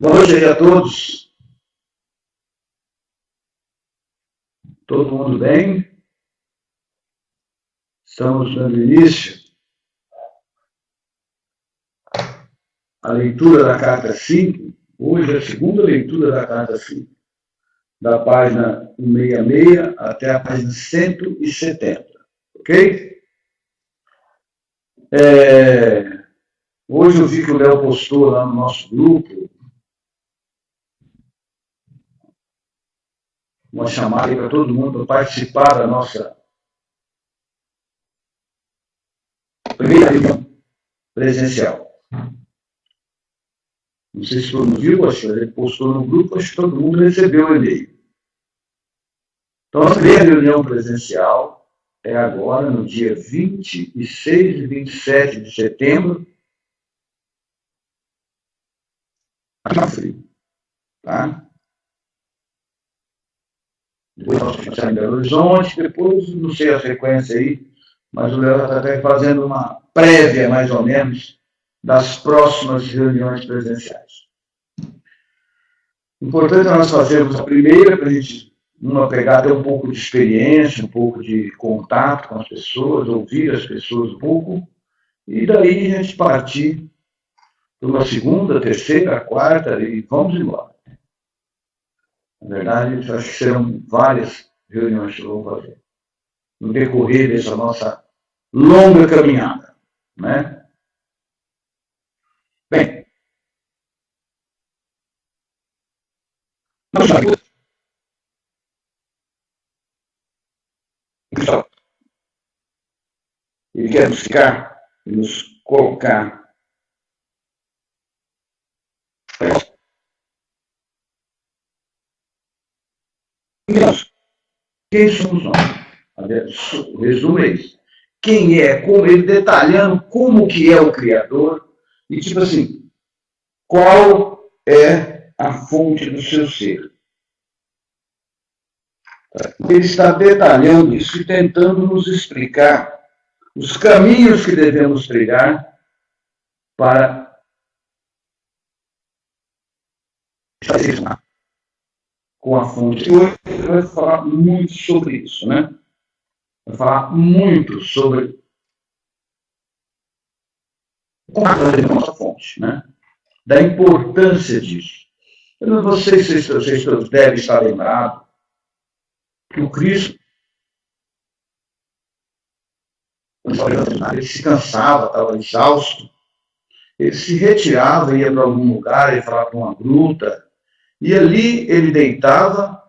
Boa noite aí a todos. Todo mundo bem? Estamos dando início à leitura da carta 5. Hoje é a segunda leitura da carta 5, da página 166 até a página 170. Ok? Hoje eu vi que o Léo postou lá no nosso grupo uma chamada para todo mundo participar da nossa primeira reunião presencial. Não sei se todo mundo viu, acho que ele postou no grupo, acho que todo mundo recebeu o e-mail. Então, a primeira reunião presencial é agora, no dia 26 e 27 de setembro, aqui no Frio. Tá? Depois nós vamos passar em Belo Horizonte, depois, não sei a sequência aí, mas o Léo está até fazendo uma prévia, mais ou menos, das próximas reuniões presenciais. Importante é nós fazermos a primeira, para a gente pegar até um pouco de experiência, um pouco de contato com as pessoas, ouvir as pessoas um pouco, e daí a gente partir para uma segunda, terceira, quarta, e vamos embora. Na verdade, acho que serão várias reuniões que vamos fazer no decorrer dessa nossa longa caminhada, né? Bem, ele quer nos ficar e nos colocar quem somos nós? O resumo é isso. Quem é, como ele detalhando como que é o Criador e tipo assim, qual é a fonte do seu ser. Ele está detalhando isso e tentando nos explicar os caminhos que devemos trilhar para estar com a fonte. E hoje ele vai falar muito sobre isso, né? Vai falar muito sobre a nossa fonte, né? Da importância disso. Eu não sei se vocês devem estar lembrados que o Cristo, ele se cansava, estava exausto, ele se retirava, ia para algum lugar, ia falar para uma gruta, e ali ele deitava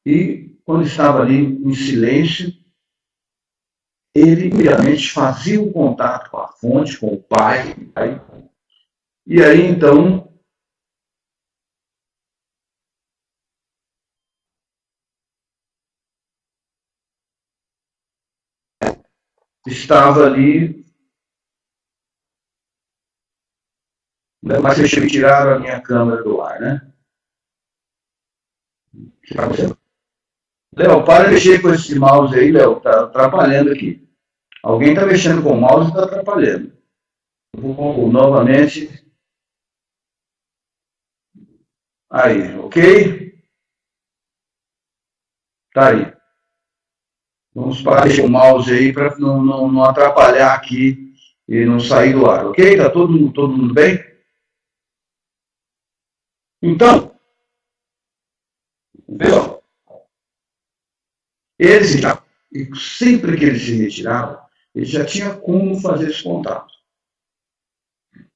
e, quando estava ali em silêncio, ele imediatamente fazia o contato com a fonte, com o Pai, e aí então estava ali, mas deixa eu tirar a minha câmera do ar, né? Léo, para de mexer com esse mouse aí, Léo, tá atrapalhando aqui. Alguém está mexendo com o mouse e está atrapalhando. Vou novamente. Aí, ok? Tá aí. Vamos parar o mouse aí para não atrapalhar aqui e não sair do ar, ok? Tá todo mundo bem? Então, pessoal, ele sempre que ele se retirava, ele já tinha como fazer esse contato.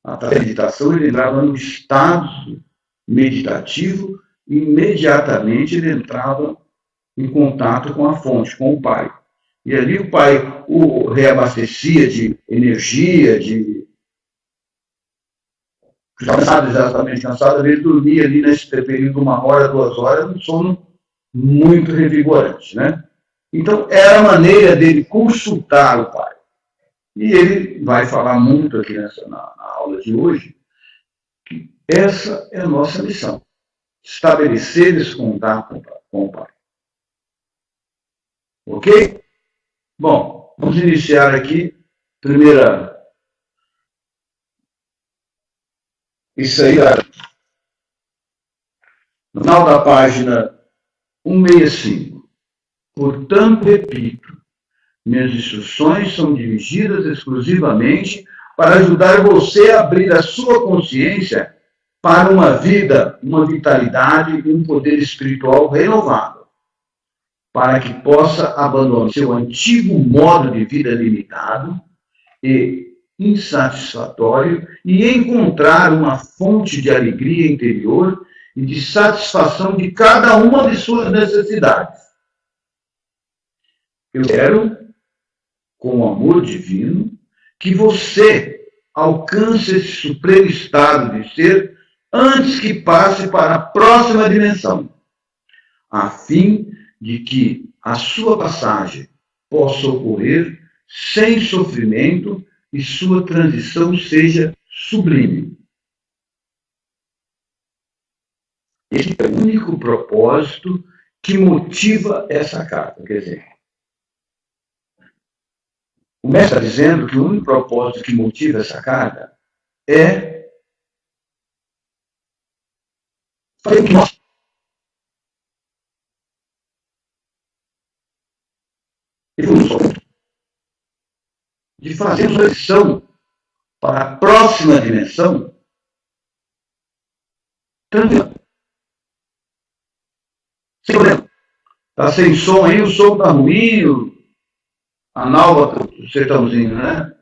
Através da meditação, ele entrava no estado meditativo e imediatamente ele entrava em contato com a fonte, com o Pai. E ali o Pai o reabastecia de energia, de cansado, exatamente cansado, ele dormia ali nesse período de 1 hora, 2 horas, um sono muito revigorante, né? Então, era a maneira dele consultar o Pai. E ele vai falar muito aqui na aula de hoje, que essa é a nossa missão, estabelecer esse contato com o Pai. Ok? Bom, vamos iniciar aqui. Primeira. Isso aí, No final da página 165. Portanto, repito, minhas instruções são dirigidas exclusivamente para ajudar você a abrir a sua consciência para uma vida, uma vitalidade e um poder espiritual renovado, para que possa abandonar seu antigo modo de vida limitado e insatisfatório e encontrar uma fonte de alegria interior e de satisfação de cada uma de suas necessidades. Eu quero, com o amor divino, que você alcance esse supremo estado de ser antes que passe para a próxima dimensão, a fim de que a sua passagem possa ocorrer sem sofrimento e sua transição seja sublime. Esse é o único propósito que motiva essa carta. Quer dizer, o mestre está dizendo que o único propósito que motiva essa carta é fazer o que nós de fazer uma transição para a próxima dimensão tranquila, sem problema. Está sem som aí, o som está ruim, a nova do sertãozinho, né?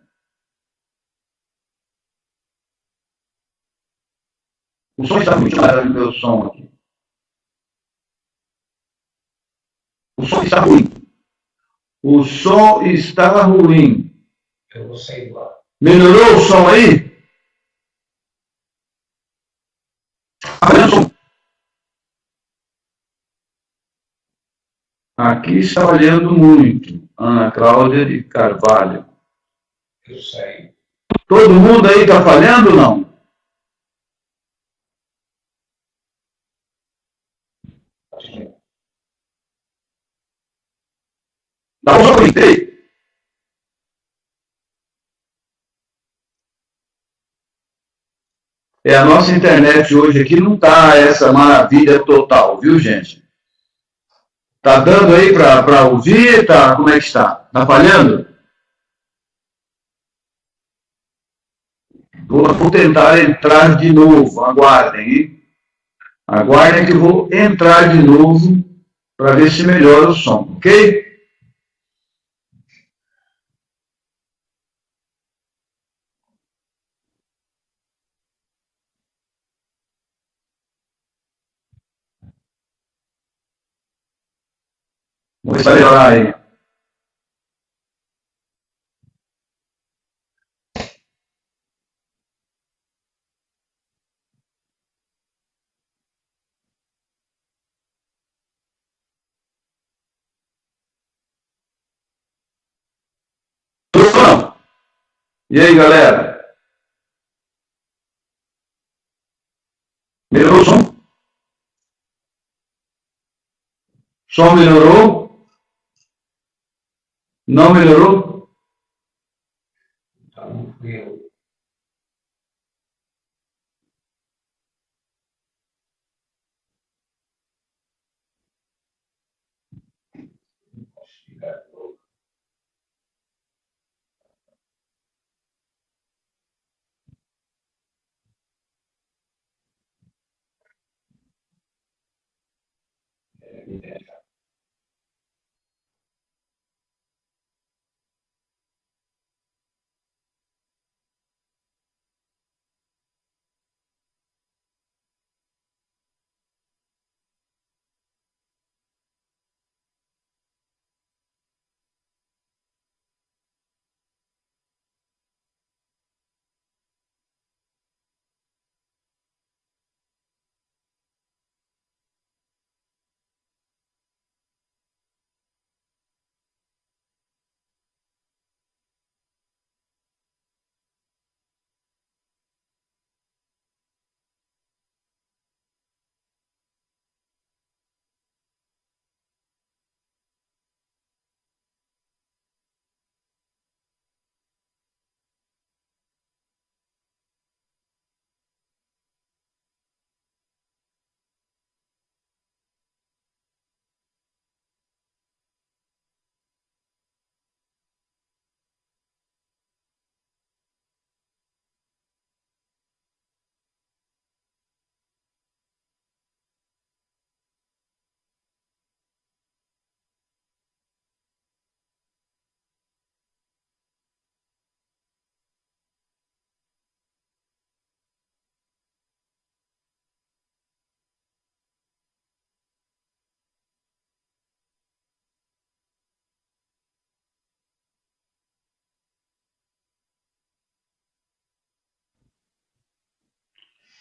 O som está ruim, cara, o meu som aqui. O som está ruim. O som está ruim. Eu vou sair lá. Melhorou o som aí? Aqui está falhando muito. Ana Cláudia de Carvalho. Eu sei. Todo mundo aí está falhando ou não? Dá um som inteiro. A nossa internet hoje aqui não está essa maravilha total, viu, gente? Tá dando aí para ouvir? Tá, como é que está? Tá falhando? Vou tentar entrar de novo. Aguardem, hein? Aguardem que eu vou entrar de novo para ver se melhora o som, ok? Vamos melhorar aí. E aí, galera? Melhorou o som? Som melhorou? Não melhorou? Então, eu.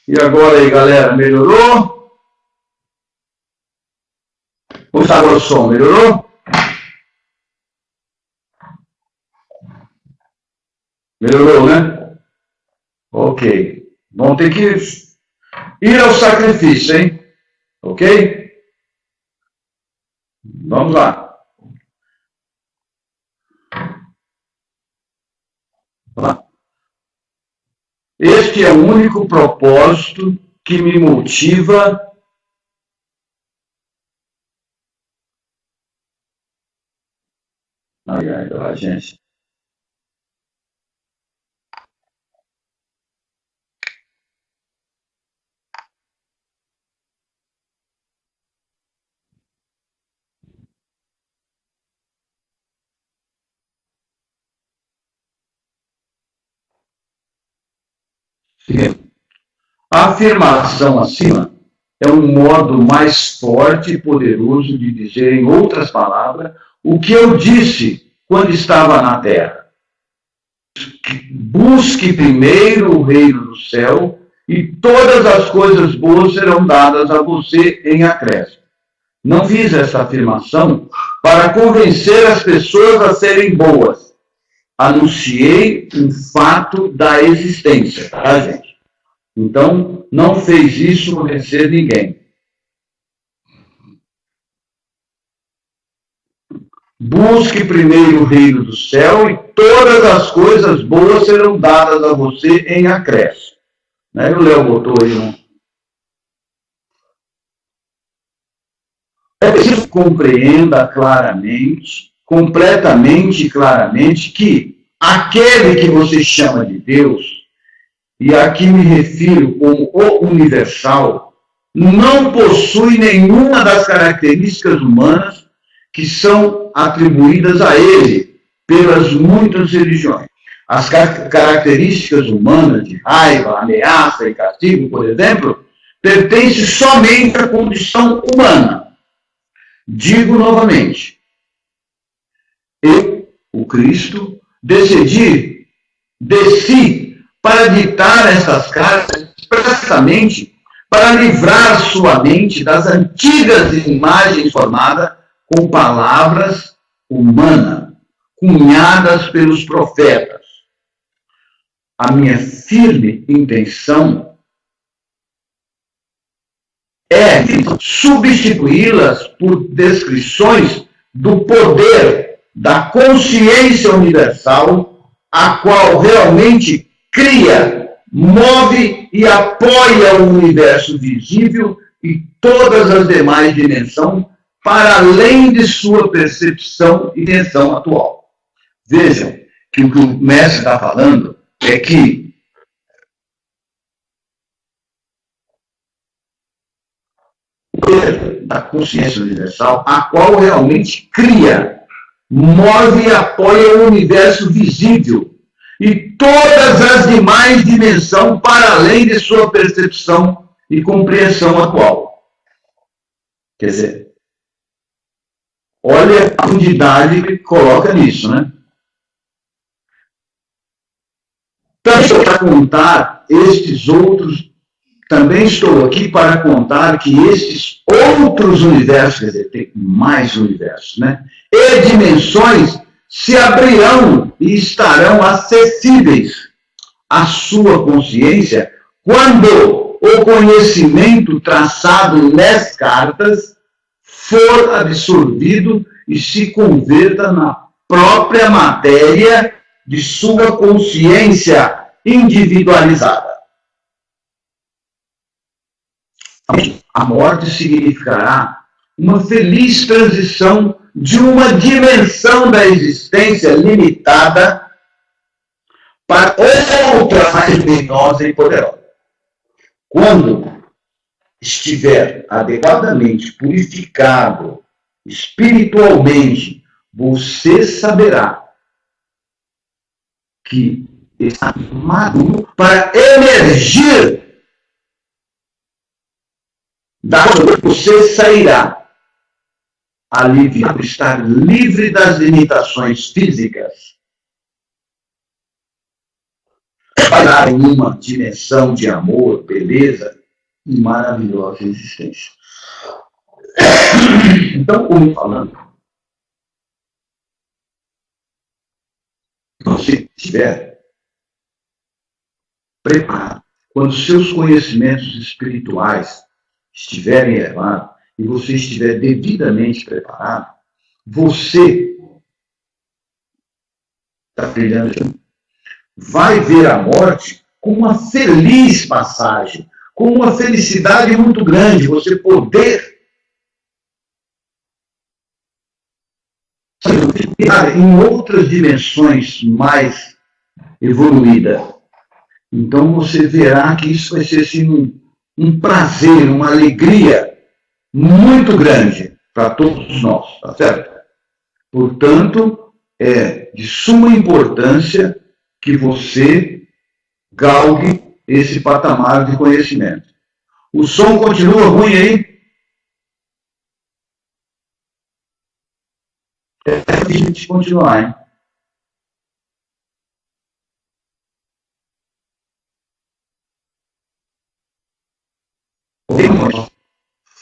E agora aí, galera, melhorou? Como está agora o som? Melhorou? Melhorou, né? Ok. Vamos ter que ir ao sacrifício, hein? Ok? Vamos lá. Este é o único propósito que me motiva gente. A afirmação acima é um modo mais forte e poderoso de dizer, em outras palavras, o que eu disse quando estava na terra. Busque primeiro o reino do céu e todas as coisas boas serão dadas a você em acréscimo. Não fiz essa afirmação para convencer as pessoas a serem boas. Anunciei um fato da existência, tá, gente? Então, não fez isso convencer ninguém. Busque primeiro o reino do céu e todas as coisas boas serão dadas a você em acréscimo. Né? O Léo botou aí, né? É preciso que compreenda claramente, completamente claramente, que aquele que você chama de Deus, e aqui me refiro como o universal, não possui nenhuma das características humanas que são atribuídas a ele pelas muitas religiões. As características humanas de raiva, ameaça e castigo, por exemplo, pertencem somente à condição humana. Digo novamente, eu, o Cristo, desci para ditar essas cartas expressamente para livrar sua mente das antigas imagens formadas com palavras humanas, cunhadas pelos profetas. A minha firme intenção é substituí-las por descrições do poder da consciência universal, a qual realmente cria, move e apoia o universo visível e todas as demais dimensões para além de sua percepção e intenção atual. Vejam que o mestre está falando é que o poder da consciência universal, a qual realmente cria, move e apoia o universo visível e todas as demais dimensões para além de sua percepção e compreensão atual. Quer dizer, olha a profundidade que coloca nisso, né? Também para contar estes outros, também estou aqui para contar que estes outros universos, quer dizer, tem mais universos, né? E dimensões se abrirão e estarão acessíveis à sua consciência quando o conhecimento traçado nas cartas for absorvido e se converta na própria matéria de sua consciência individualizada. A morte significará uma feliz transição de uma dimensão da existência limitada para outra mais luminosa e poderosa. Quando estiver adequadamente purificado espiritualmente, você saberá que está maduro para emergir da onde você sairá aliviado, estar livre das limitações físicas. entrar em uma dimensão de amor, beleza e maravilhosa existência. Então, como falando, você estiver preparado, quando seus conhecimentos espirituais estiverem elevados e você estiver devidamente preparado, você está brilhando, vai ver a morte como uma feliz passagem, com uma felicidade muito grande, você poder em outras dimensões mais evoluídas. Então você verá que isso vai ser assim, um prazer, uma alegria muito grande para todos nós, tá certo? Portanto, é de suma importância que você galgue esse patamar de conhecimento. O som continua ruim aí? É para a gente continuar, hein?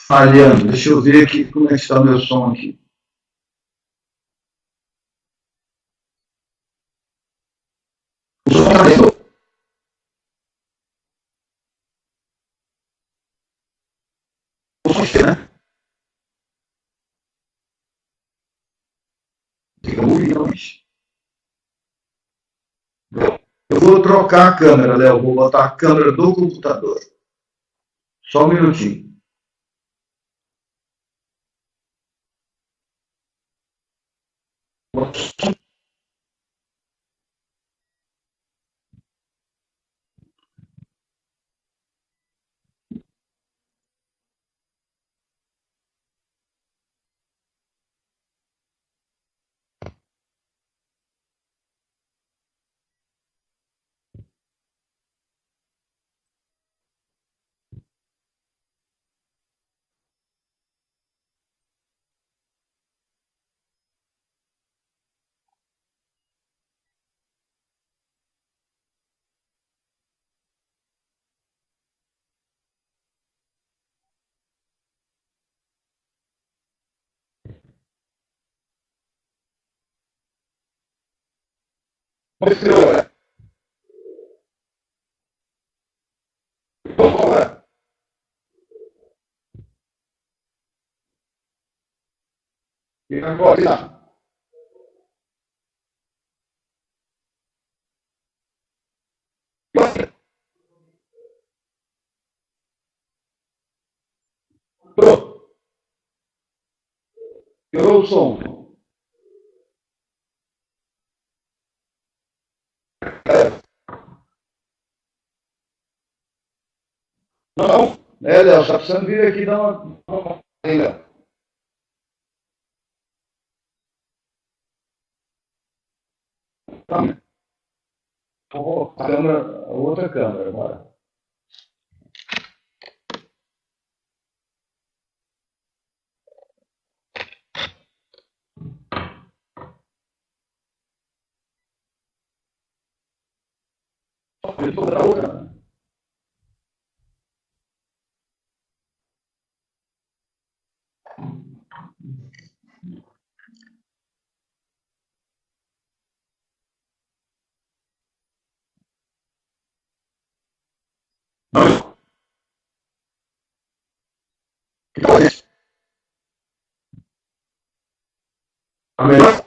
Falhando. Deixa eu ver aqui como é que está o meu som aqui. O som está né? Eu vou trocar a câmera, Léo. Vou botar a câmera do computador. Só um minutinho. E agora? Pronto. Piorou o som. Não. É, Léo, está precisando vir aqui dar uma ainda. A outra câmera agora. A outra. A melhor.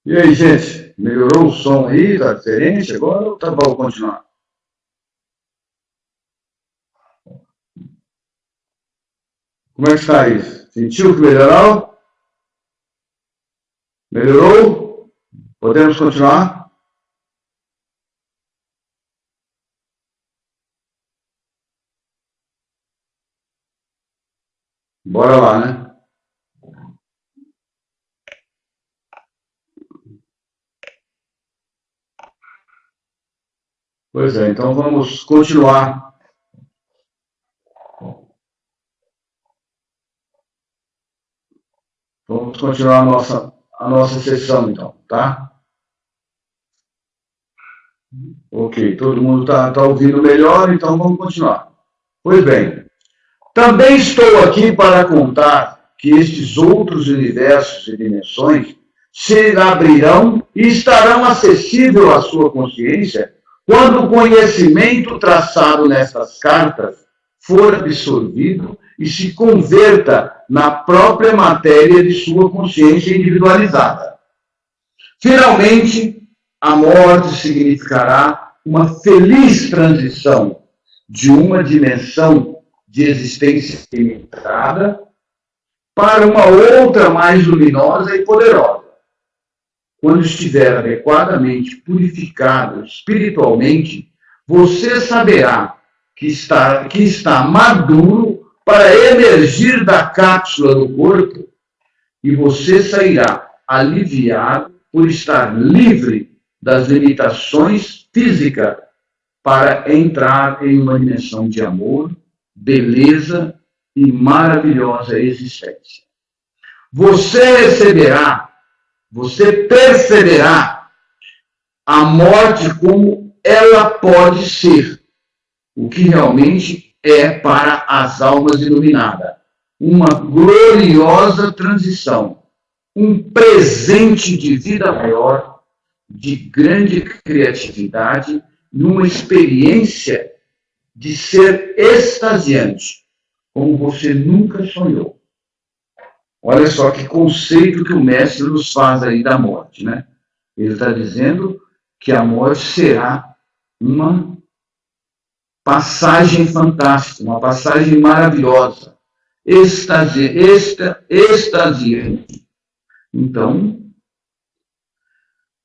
E aí, gente? Melhorou o som aí? Tá diferente agora ou tá bom continuar? Como é que está isso? Sentiu que melhorou? Melhorou? Podemos continuar? Bora lá, né? Pois é, então vamos continuar. Vamos continuar a nossa sessão, então, tá? Ok, todo mundo tá ouvindo melhor, então vamos continuar. Pois bem, também estou aqui para contar que estes outros universos e dimensões se abrirão e estarão acessíveis à sua consciência quando o conhecimento traçado nessas cartas for absorvido e se converta na própria matéria de sua consciência individualizada. Finalmente, a morte significará uma feliz transição de uma dimensão de existência limitada para uma outra mais luminosa e poderosa. Quando estiver adequadamente purificado espiritualmente, você saberá que está maduro para emergir da cápsula do corpo e você sairá aliviado por estar livre das limitações físicas para entrar em uma dimensão de amor, beleza e maravilhosa existência. Você perceberá a morte como ela pode ser, o que realmente é para as almas iluminadas. Uma gloriosa transição, um presente de vida maior, de grande criatividade, numa experiência de ser extasiante, como você nunca sonhou. Olha só que conceito que o mestre nos faz aí da morte, né? Ele está dizendo que a morte será uma passagem fantástica, uma passagem maravilhosa, extasiante. Então,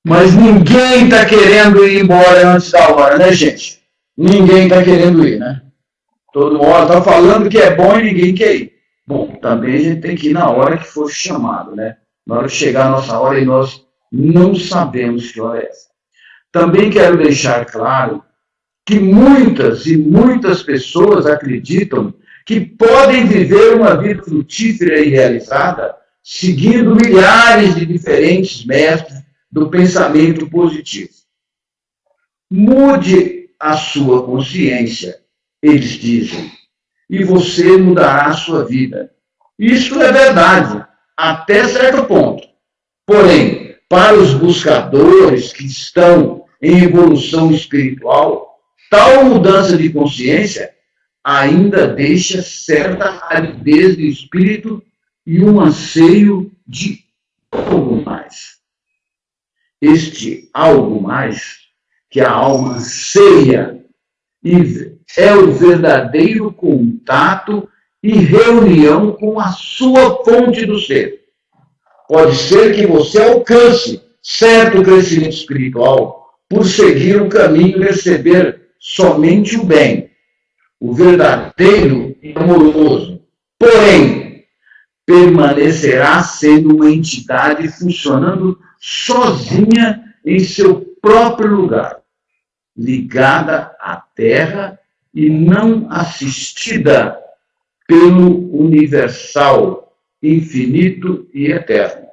mas ninguém está querendo ir embora antes da hora, né, gente? Ninguém está querendo ir, né? Todo mundo está falando que é bom e ninguém quer ir. Bom, também a gente tem que ir na hora que for chamado, né? Na hora que chegar a nossa hora e nós não sabemos que hora é essa. Também quero deixar claro que muitas e muitas pessoas acreditam que podem viver uma vida frutífera e realizada seguindo milhares de diferentes mestres do pensamento positivo. Mude a sua consciência, eles dizem, e você mudará a sua vida. Isso é verdade, até certo ponto. Porém, para os buscadores que estão em evolução espiritual, tal mudança de consciência ainda deixa certa aridez de espírito e um anseio de algo mais. Este algo mais que a alma anseia é o verdadeiro contato e reunião com a sua fonte do ser. Pode ser que você alcance certo crescimento espiritual por seguir o caminho e receber somente o bem, o verdadeiro e amoroso. Porém, permanecerá sendo uma entidade funcionando sozinha em seu próprio lugar, ligada à Terra e não assistida pelo universal, infinito e eterno.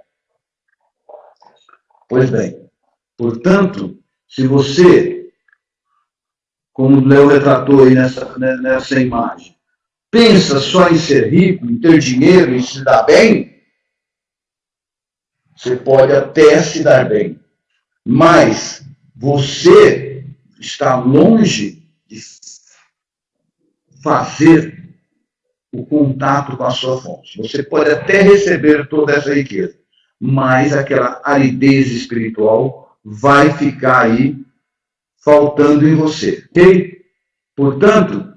Pois bem, portanto, se você, como o Léo retratou aí nessa imagem, pensa só em ser rico, em ter dinheiro, em se dar bem, você pode até se dar bem, mas você está longe de fazer o contato com a sua fonte. Você pode até receber toda essa riqueza, mas aquela aridez espiritual vai ficar aí faltando em você. Ok? Portanto,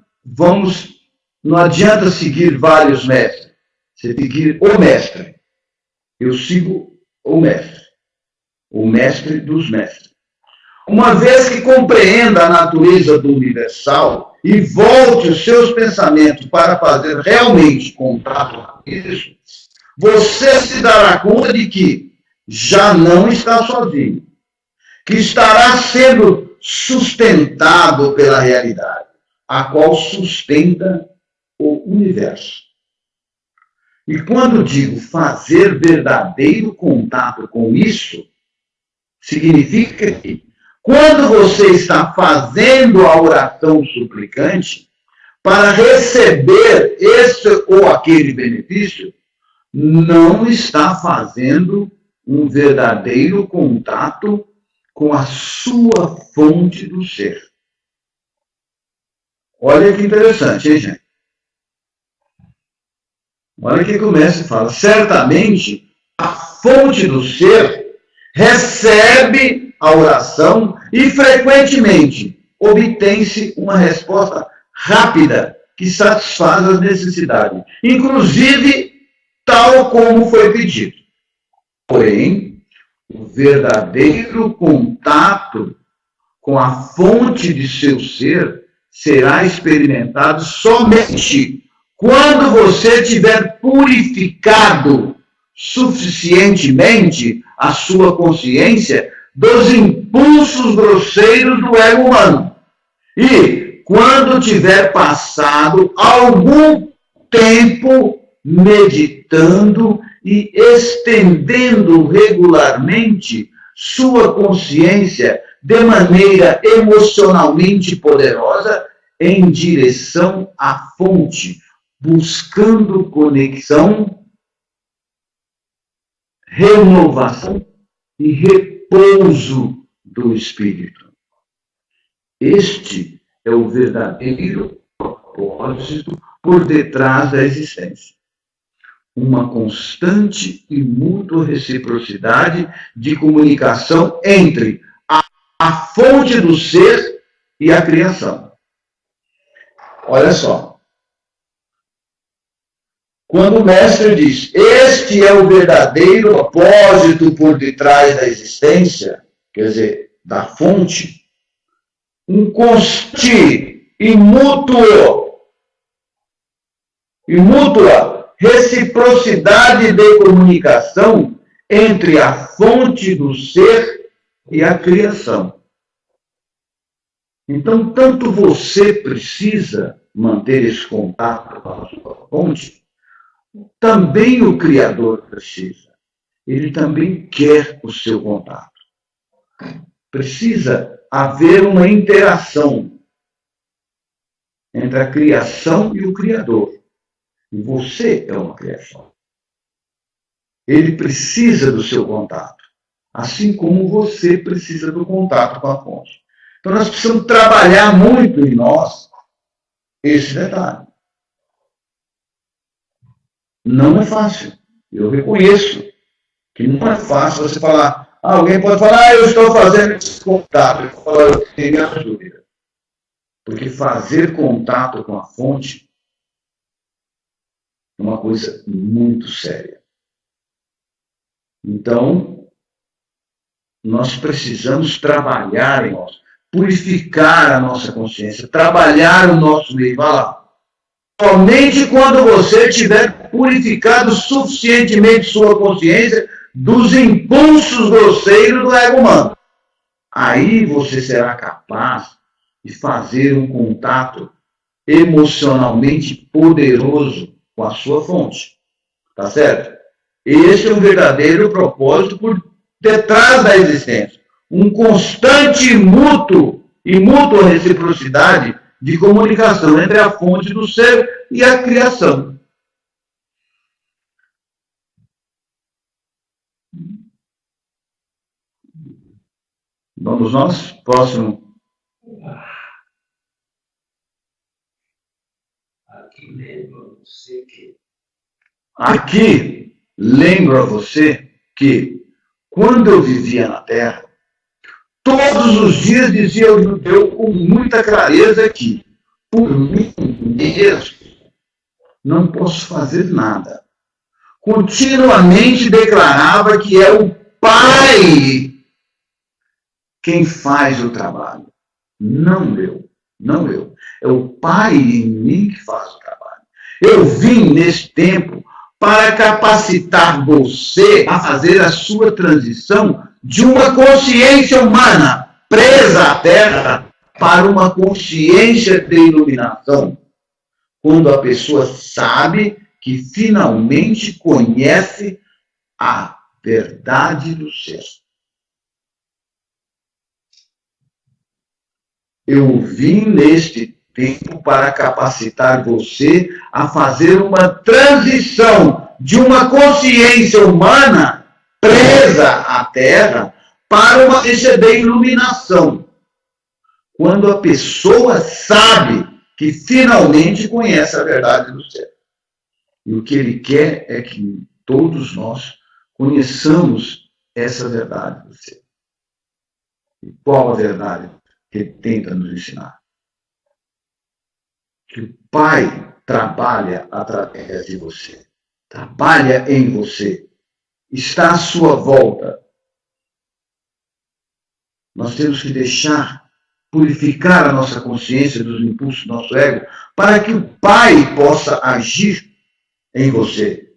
não adianta seguir vários mestres. Você tem que seguir o mestre. Eu sigo o mestre dos mestres. Uma vez que compreenda a natureza do universal e volte os seus pensamentos para fazer realmente contato com isso, você se dará conta de que já não está sozinho, que estará sendo sustentado pela realidade, a qual sustenta o universo. E quando digo fazer verdadeiro contato com isso, significa que quando você está fazendo a oração suplicante para receber esse ou aquele benefício, não está fazendo um verdadeiro contato com a sua fonte do ser. Olha que interessante, hein, gente? Olha que começa e fala, certamente a fonte do ser recebe a oração e frequentemente obtém-se uma resposta rápida que satisfaz as necessidades, inclusive tal como foi pedido. Porém, o verdadeiro contato com a fonte de seu ser será experimentado somente quando você tiver purificado suficientemente a sua consciência dos impulsos grosseiros do ego humano. E quando tiver passado algum tempo meditando e estendendo regularmente sua consciência de maneira emocionalmente poderosa em direção à fonte, buscando conexão, renovação e repouso do espírito. Este é o verdadeiro propósito por detrás da existência. Uma constante e mútua reciprocidade de comunicação entre a fonte do ser e a criação. Olha só. Quando o mestre diz, este é o verdadeiro propósito por detrás da existência, quer dizer, da fonte, um constante e mútua reciprocidade de comunicação entre a fonte do ser e a criação. Então, tanto você precisa manter esse contato com a sua fonte, também o Criador precisa. Ele também quer o seu contato. Precisa haver uma interação entre a criação e o Criador. E você é uma criação. Ele precisa do seu contato, assim como você precisa do contato com a fonte. Então nós precisamos trabalhar muito em nós esse detalhe. Não é fácil. Eu reconheço que não é fácil você falar. Alguém pode falar, eu estou fazendo esse contato. Eu falo, eu tenho minha dúvida. Porque fazer contato com a fonte é uma coisa muito séria. Então, nós precisamos trabalhar em nós, purificar a nossa consciência, trabalhar o nosso meio. Somente quando você tiver purificado suficientemente sua consciência dos impulsos grosseiros do ego humano, aí você será capaz de fazer um contato emocionalmente poderoso com a sua fonte. Tá certo? Esse é um verdadeiro propósito por detrás da existência. Um constante e mútua reciprocidade de comunicação entre a fonte do ser e a criação. Vamos nós? Próximo. Aqui mesmo. você que... Aqui, lembro a você que, quando eu vivia na Terra, todos os dias dizia ao judeu com muita clareza que, por mim mesmo, não posso fazer nada. Continuamente declarava que é o Pai quem faz o trabalho. Não eu. É o Pai em mim que faz o trabalho. Eu vim nesse tempo para capacitar você a fazer a sua transição de uma consciência humana presa à Terra para uma consciência de iluminação. Quando a pessoa sabe que finalmente conhece a verdade do ser. Eu vim neste tempo para capacitar você a fazer uma transição de uma consciência humana presa à Terra para uma consciência de iluminação. Quando a pessoa sabe que finalmente conhece a verdade do ser. E o que ele quer é que todos nós conheçamos essa verdade do ser. E qual a verdade que ele tenta nos ensinar? Que o Pai trabalha através de você, trabalha em você, está à sua volta. Nós temos que purificar a nossa consciência dos impulsos do nosso ego, para que o Pai possa agir em você.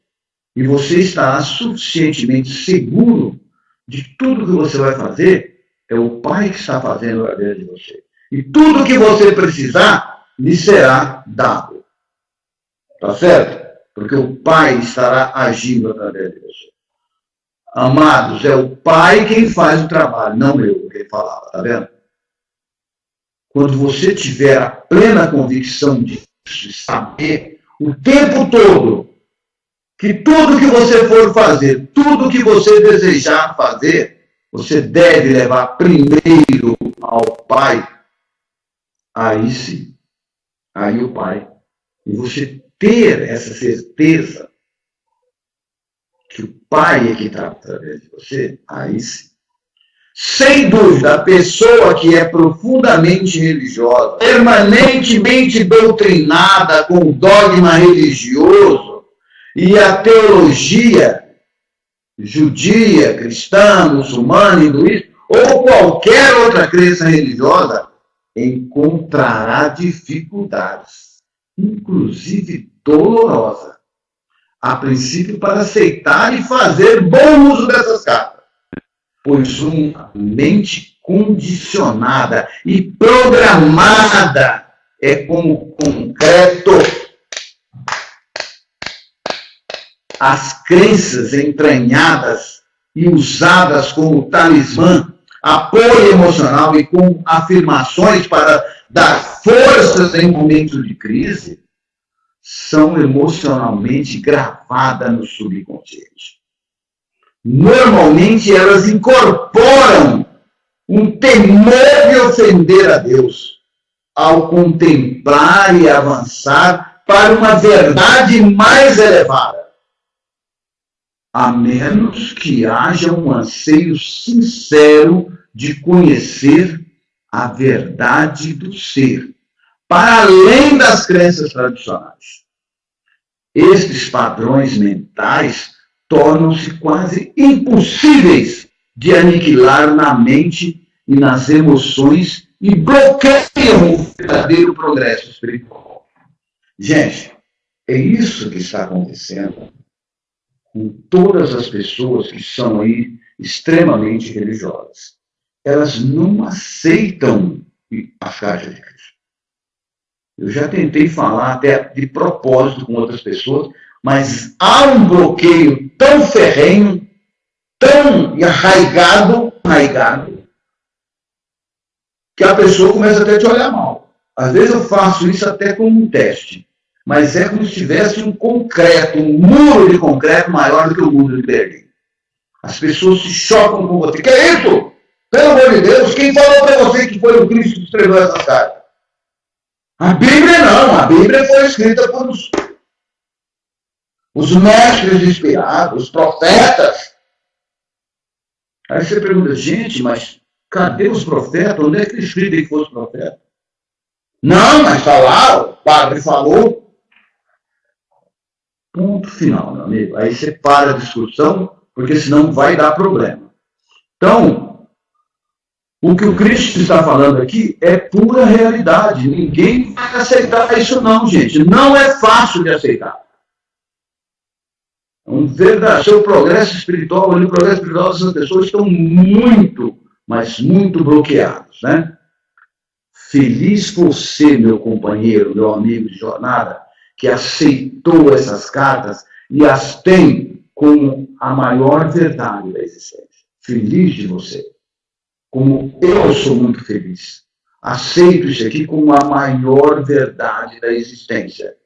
E você estará suficientemente seguro de tudo que você vai fazer, é o Pai que está fazendo através de você. E tudo que você precisar, lhe será dado. Tá certo? Porque o Pai estará agindo através de você. Amados, é o Pai quem faz o trabalho, não eu, que ele falava, tá vendo? Quando você tiver a plena convicção disso, de saber o tempo todo que tudo que você for fazer, tudo que você desejar fazer, você deve levar primeiro ao Pai. Aí sim, aí o Pai. E você ter essa certeza que o Pai é que está através de você, aí sim. Sem dúvida, a pessoa que é profundamente religiosa, permanentemente doutrinada com o dogma religioso e a teologia judia, cristã, muçulmana, hinduísta, ou qualquer outra crença religiosa, encontrará dificuldades, inclusive dolorosa, a princípio para aceitar e fazer bom uso dessas cartas. Pois uma mente condicionada e programada é como concreto. As crenças entranhadas e usadas como talismã, apoio emocional e com afirmações para dar forças em momentos de crise, são emocionalmente gravadas no subconsciente. Normalmente elas incorporam um temor de ofender a Deus ao contemplar e avançar para uma verdade mais elevada. A menos que haja um anseio sincero de conhecer a verdade do ser, para além das crenças tradicionais. Estes padrões mentais tornam-se quase impossíveis de aniquilar na mente e nas emoções e bloqueiam o verdadeiro progresso espiritual. Gente, é isso que está acontecendo com todas as pessoas que são aí extremamente religiosas. Elas não aceitam as caixas de Cristo. Eu já tentei falar até de propósito com outras pessoas, mas há um bloqueio tão ferrenho, tão arraigado, que a pessoa começa até a te olhar mal. Às vezes eu faço isso até como um teste, mas é como se tivesse um concreto, um muro de concreto maior do que o muro de Berlim. As pessoas se chocam com você. Que é isso? Pelo amor de Deus, quem falou para você que foi o Cristo que escreveu essa carta? A Bíblia não, a Bíblia foi escrita por os mestres inspirados, os profetas. Aí você pergunta, gente, mas cadê os profetas? Onde é que escreve que fosse profeta? Não, mas está lá, o padre falou. Ponto final, meu amigo. Aí você para a discussão, porque senão vai dar problema. Então, o que o Cristo está falando aqui é pura realidade. Ninguém vai aceitar isso não, gente. Não é fácil de aceitar. Seu progresso espiritual, o progresso espiritual dessas pessoas estão muito, mas muito bloqueados, né? Feliz você, meu companheiro, meu amigo de jornada, que aceitou essas cartas e as tem como a maior verdade da existência. Feliz de você. Como eu sou muito feliz. Aceito isso aqui como a maior verdade da existência.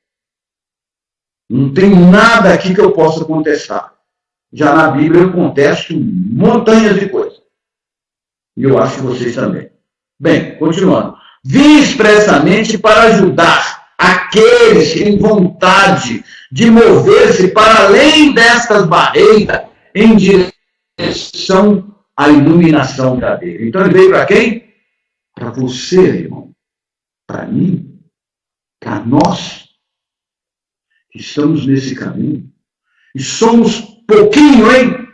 Não tem nada aqui que eu possa contestar. Já na Bíblia eu contesto montanhas de coisas. E eu acho que vocês também. Bem, continuando. Vim expressamente para ajudar aqueles que têm vontade de mover-se para além destas barreiras em direção à iluminação verdadeira. Então ele veio para quem? Para você, irmão. Para mim. Para nós. Que estamos nesse caminho. E somos pouquinho, hein?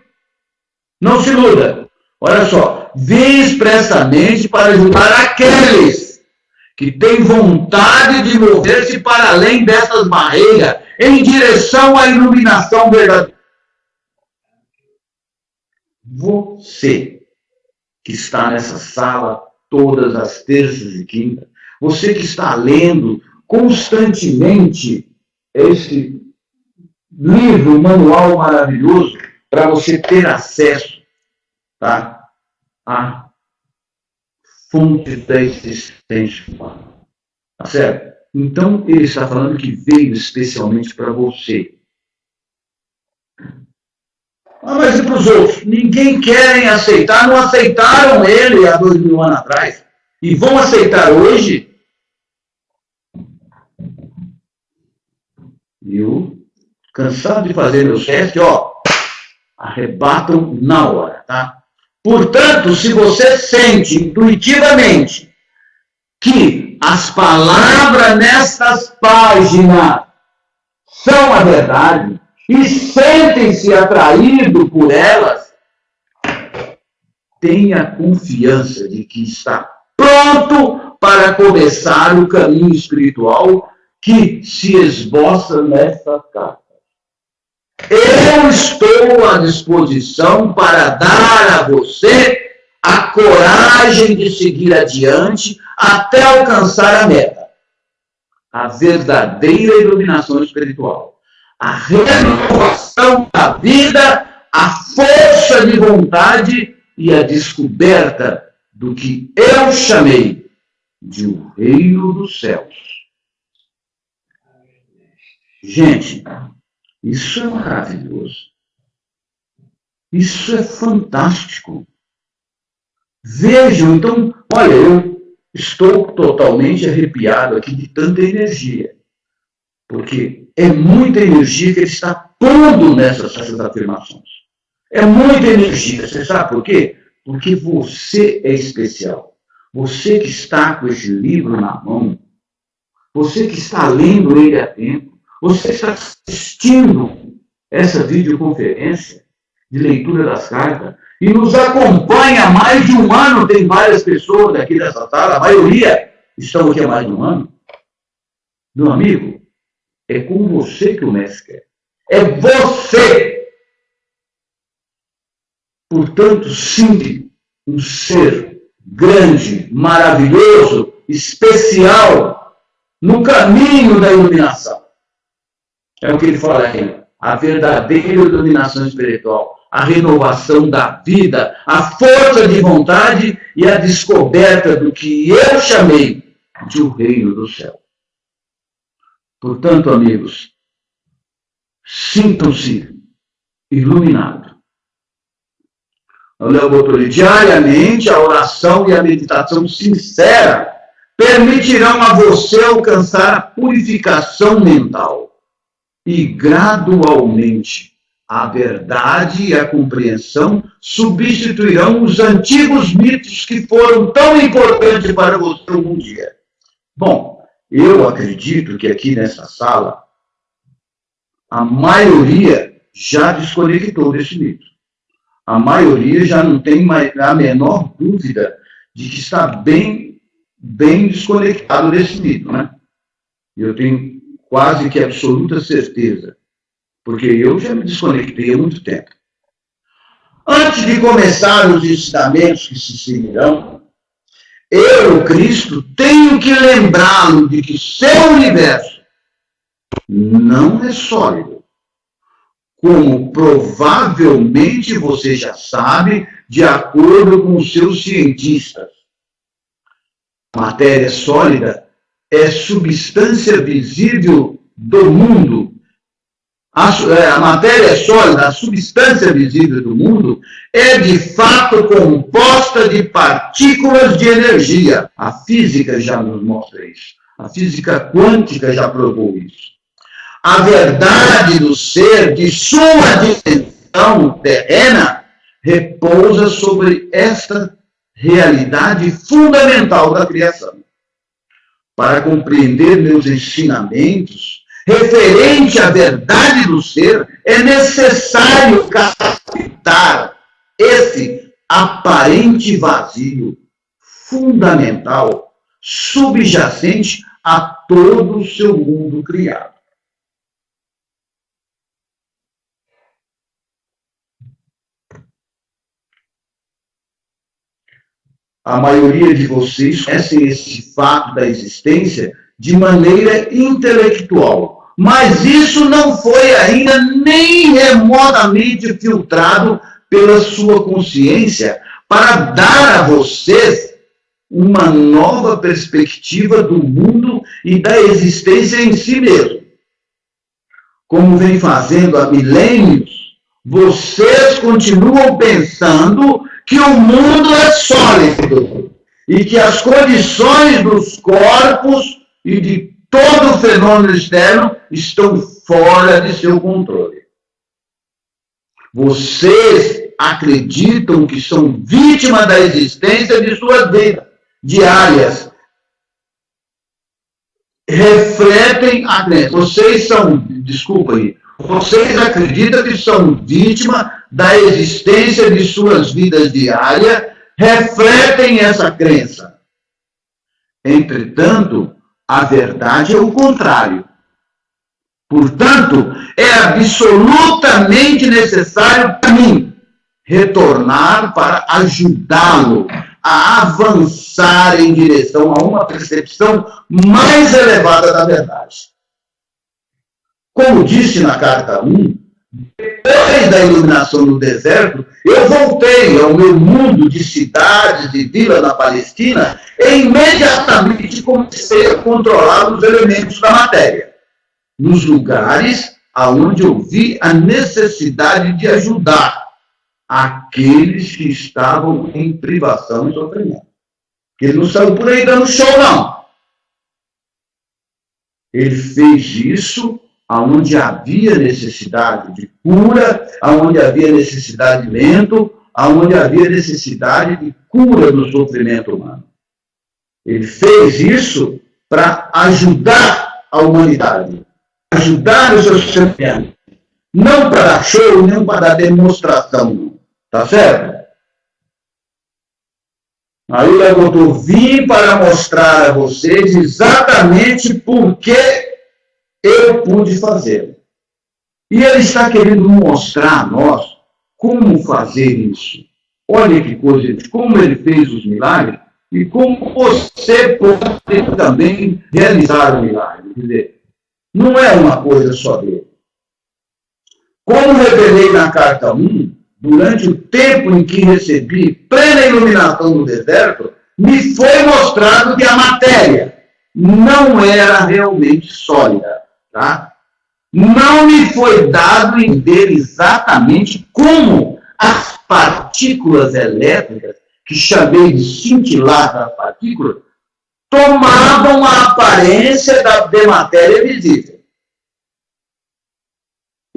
Não se iluda. Olha só. Vim expressamente para ajudar aqueles que têm vontade de mover-se para além dessas barreiras, em direção à iluminação verdadeira. Você, que está nessa sala todas as terças e quintas, você que está lendo constantemente esse livro, manual maravilhoso, para você ter acesso, tá? A fonte da existência humana. Tá certo? Então, ele está falando que veio especialmente para você. Mas e para os outros? Ninguém quer aceitar, não aceitaram ele há 2000 anos atrás. E vão aceitar hoje? Eu, cansado de fazer meus testes, arrebatam na hora, tá? Portanto, se você sente intuitivamente que as palavras nestas páginas são a verdade e sentem-se atraídos por elas, tenha confiança de que está pronto para começar o caminho espiritual que se esboça nesta carta. Eu estou à disposição para dar a você a coragem de seguir adiante até alcançar a meta. A verdadeira iluminação espiritual. A renovação da vida, a força de vontade e a descoberta do que eu chamei de o reino dos céus. Gente, isso é maravilhoso. Isso é fantástico. Vejam, então, olha, eu estou totalmente arrepiado aqui de tanta energia. Porque é muita energia que ele está pondo nessas afirmações. É muita energia. Você sabe por quê? Porque você é especial. Você que está com esse livro na mão, você que está lendo ele a tempo, você está assistindo essa videoconferência de leitura das cartas e nos acompanha há mais de um ano. Tem várias pessoas aqui nessa sala, a maioria estão aqui há mais de um ano. Meu amigo, é com você que o mestre quer. É você. Portanto, sinta um ser grande, maravilhoso, especial no caminho da iluminação. É o que ele fala aí. A verdadeira iluminação espiritual, a renovação da vida, a força de vontade e a descoberta do que eu chamei de o reino do céu. Portanto, amigos, sintam-se iluminados. O Léo botou ali, diariamente a oração e a meditação sincera permitirão a você alcançar a purificação mental e gradualmente a verdade e a compreensão substituirão os antigos mitos que foram tão importantes para você algum dia. Bom, eu acredito que aqui nessa sala, a maioria já desconectou desse mito. A maioria já não tem mais a menor dúvida de que está bem desconectado desse mito, né? Eu tenho quase que absoluta certeza, porque eu já me desconectei há muito tempo. Antes de começar os ensinamentos que se seguirão, eu, Cristo, tenho que lembrá-lo de que seu universo não é sólido, como provavelmente você já sabe, de acordo com os seus cientistas. A matéria sólida é substância visível do mundo. A matéria sólida, a substância visível do mundo, é de fato composta de partículas de energia. A física já nos mostra isso. A física quântica já provou isso. A verdade do ser, de sua dimensão terrena, repousa sobre esta realidade fundamental da criação. Para compreender meus ensinamentos, referente à verdade do ser, é necessário captar esse aparente vazio fundamental, subjacente a todo o seu mundo criado. A maioria de vocês conhecem esse fato da existência de maneira intelectual, mas isso não foi ainda nem remotamente filtrado pela sua consciência para dar a vocês uma nova perspectiva do mundo e da existência em si mesmo. Como vem fazendo há milênios, vocês continuam pensando que o mundo é sólido e que as condições dos corpos e de todo o fenômeno externo estão fora de seu controle. Vocês acreditam que são vítimas da existência de suas vidas diárias. Refletem a crença. Vocês acreditam que são vítimas da existência de suas vidas diárias, refletem essa crença. Entretanto, a verdade é o contrário. Portanto, é absolutamente necessário para mim retornar para ajudá-lo a avançar em direção a uma percepção mais elevada da verdade. Como disse na carta 1, depois da iluminação no deserto, eu voltei ao meu mundo de cidades e vilas na Palestina e imediatamente comecei a controlar os elementos da matéria, nos lugares aonde eu vi a necessidade de ajudar aqueles que estavam em privação e sofrimento. Ele não saiu por aí dando show, não. Ele fez isso aonde havia necessidade de cura, aonde havia necessidade de alimento, aonde havia necessidade de cura do sofrimento humano. Ele fez isso para ajudar a humanidade, ajudar os seus semelhantes, não para dar show, nem para dar demonstração, tá certo? Aí ele botou, vim para mostrar a vocês exatamente por que eu pude fazer. E ele está querendo mostrar a nós como fazer isso. Olha que coisa, como ele fez os milagres e como você pode também realizar o milagre. Quer dizer, não é uma coisa só dele. Como revelei na carta 1, durante o tempo em que recebi plena iluminação no deserto, me foi mostrado que a matéria não era realmente sólida. Tá? Não me foi dado entender exatamente como as partículas elétricas, que chamei de cintilar das partículas, tomavam a aparência de matéria visível.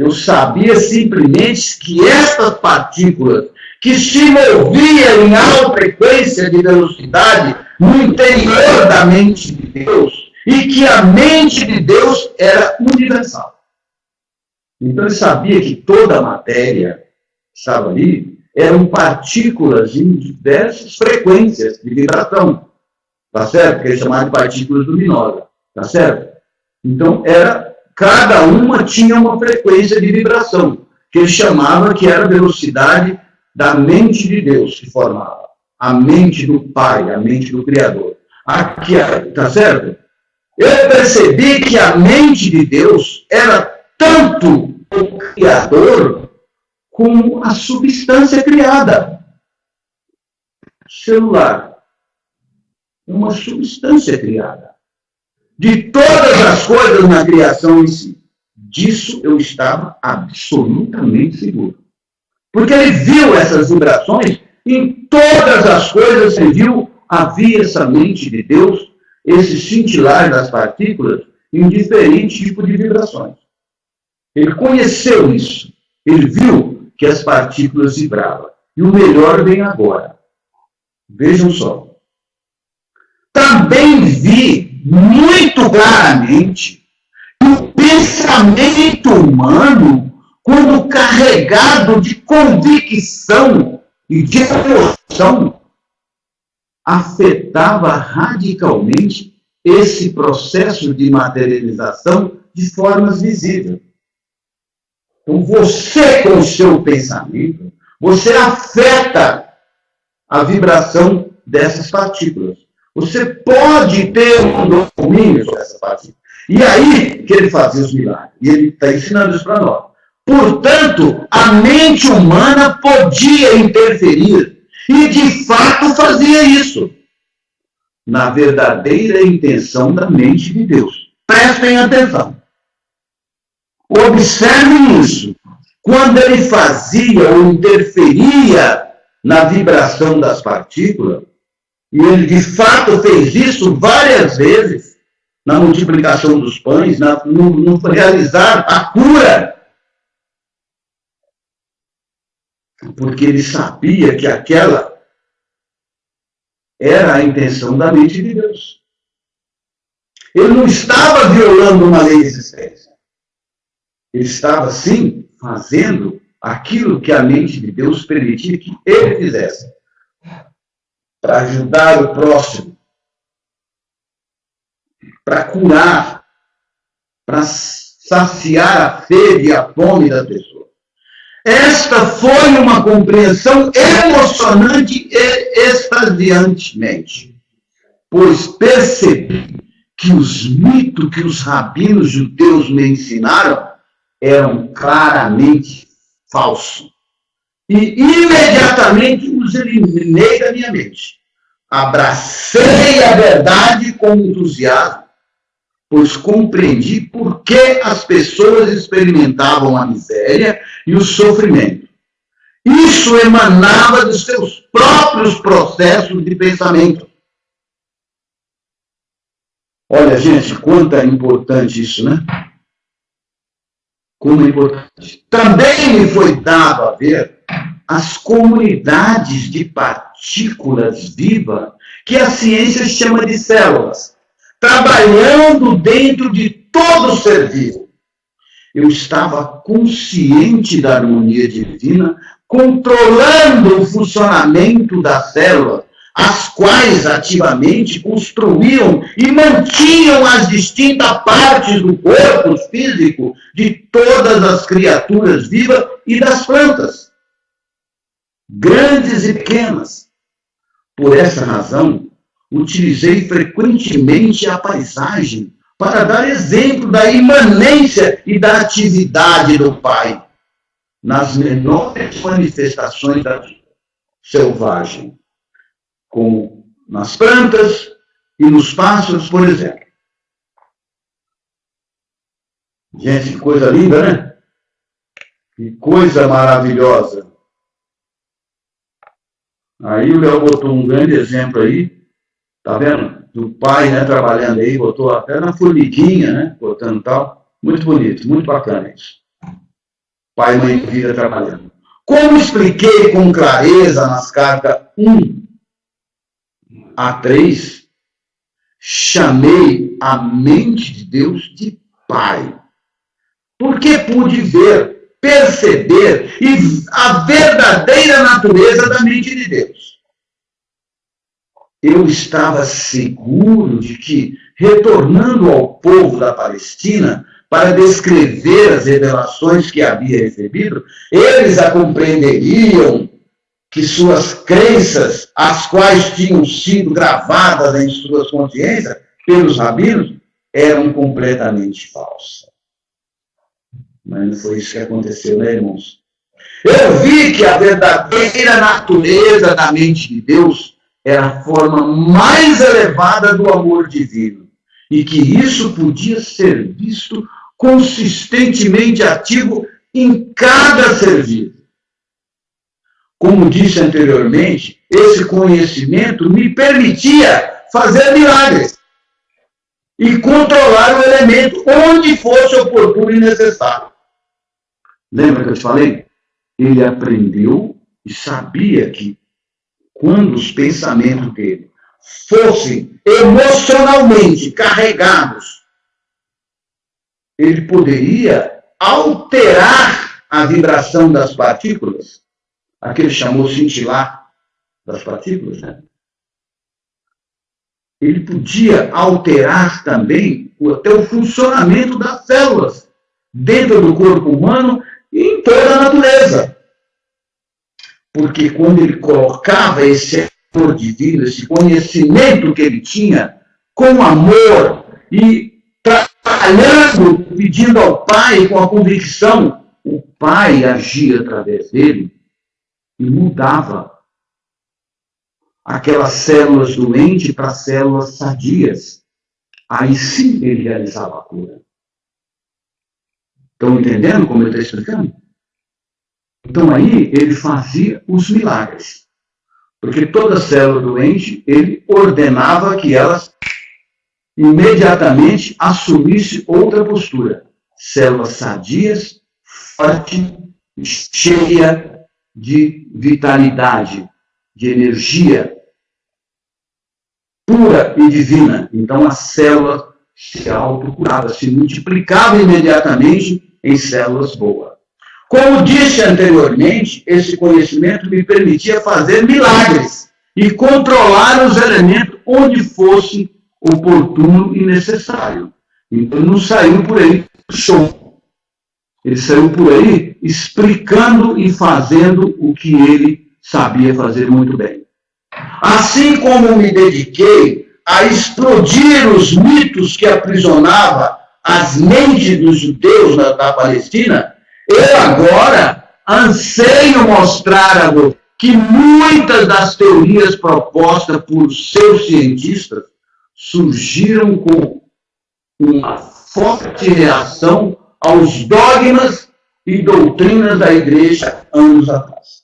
Eu sabia simplesmente que essas partículas que se moviam em alta frequência de velocidade no interior da mente de Deus, e que a mente de Deus era universal. Então ele sabia que toda a matéria que estava ali eram partículas em diversas frequências de vibração. Tá certo? Que ele chamava de partículas luminosas. Tá certo? Então cada uma tinha uma frequência de vibração, que ele chamava que era a velocidade da mente de Deus que formava. A mente do Pai, a mente do Criador. Aqui, tá certo? Eu percebi que a mente de Deus era tanto o Criador como a substância criada. Celular. Uma substância criada. De todas as coisas na criação em si. Disso eu estava absolutamente seguro. Porque ele viu essas vibrações, em todas as coisas ele viu, havia essa mente de Deus, esse cintilar das partículas, em diferentes tipos de vibrações. Ele conheceu isso. Ele viu que as partículas vibravam. E o melhor vem agora. Vejam só. Também vi muito claramente que o pensamento humano, quando carregado de convicção e de emoção, afetava radicalmente esse processo de materialização de formas visíveis. Então, você, com o seu pensamento, você afeta a vibração dessas partículas. Você pode ter um domínio sobre essa partícula. E aí que ele fazia os milagres. E ele está ensinando isso para nós. Portanto, a mente humana podia interferir. E, de fato, fazia isso. Na verdadeira intenção da mente de Deus. Prestem atenção. Observem isso. Quando ele fazia ou interferia na vibração das partículas, e ele de fato fez isso várias vezes, na multiplicação dos pães, no realizar a cura, porque ele sabia que aquela era a intenção da mente de Deus. Ele não estava violando uma lei de existência. Ele estava, sim, fazendo aquilo que a mente de Deus permitia que ele fizesse, para ajudar o próximo, para curar, para saciar a sede e a fome da pessoa. Esta foi uma compreensão emocionante e extasiantemente, pois percebi que os mitos que os rabinos judeus me ensinaram eram claramente falsos. E imediatamente os eliminei da minha mente. Abracei a verdade com entusiasmo, pois compreendi por que as pessoas experimentavam a miséria e o sofrimento. Isso emanava dos seus próprios processos de pensamento. Olha, gente, quanto é importante isso, né? Como é importante. Também me foi dado a ver as comunidades de partículas vivas que a ciência chama de células, trabalhando dentro de todo o ser vivo. Eu estava consciente da harmonia divina, controlando o funcionamento das células, as quais ativamente construíam e mantinham as distintas partes do corpo físico de todas as criaturas vivas e das plantas, grandes e pequenas. Por essa razão, utilizei frequentemente a paisagem para dar exemplo da imanência e da atividade do Pai nas menores manifestações da vida selvagem, como nas plantas e nos pássaros, por exemplo. Gente, que coisa linda, né? Que coisa maravilhosa. Aí o Léo botou um grande exemplo aí, tá vendo? Do pai, né, trabalhando aí, botou até na formiguinha, né, botando tal. Muito bonito, muito bacana isso. pai e mãe vida trabalhando. Como expliquei com clareza nas cartas 1 a 3, chamei a mente de Deus de Pai. Porque pude ver, perceber a verdadeira natureza da mente de Deus. Eu estava seguro de que, retornando ao povo da Palestina, para descrever as revelações que havia recebido, eles a compreenderiam que suas crenças, as quais tinham sido gravadas em suas consciências pelos rabinos, eram completamente falsas. Mas não foi isso que aconteceu, né, irmãos? Eu vi que a verdadeira natureza da mente de Deus era a forma mais elevada do amor divino, e que isso podia ser visto consistentemente ativo em cada ser vivo. Como disse anteriormente, esse conhecimento me permitia fazer milagres e controlar o elemento onde fosse oportuno e necessário. Lembra que eu te falei? Ele aprendeu e sabia que quando os pensamentos dele fossem emocionalmente carregados, ele poderia alterar a vibração das partículas, aquele chamou cintilar das partículas, né? Ele podia alterar também até o funcionamento das células dentro do corpo humano e em toda a natureza. Porque quando ele colocava esse amor divino, esse conhecimento que ele tinha, com amor e trabalhando, pedindo ao Pai com a convicção, o Pai agia através dele e mudava aquelas células doentes para células sadias. Aí sim ele realizava a cura. Estão entendendo como eu estou explicando? Então aí ele fazia os milagres. Porque toda célula doente, ele ordenava que elas imediatamente assumisse outra postura. Células sadias, forte, cheia de vitalidade, de energia pura e divina. Então a célula se autocurava, se multiplicava imediatamente em células boas. Como disse anteriormente, esse conhecimento me permitia fazer milagres e controlar os elementos onde fosse oportuno e necessário. Então ele não saiu por aí show. Ele saiu por aí explicando e fazendo o que ele sabia fazer muito bem. Assim como me dediquei a explodir os mitos que aprisionavam as mentes dos judeus da Palestina, eu agora anseio mostrar a você que muitas das teorias propostas por seus cientistas surgiram com uma forte reação aos dogmas e doutrinas da Igreja anos atrás.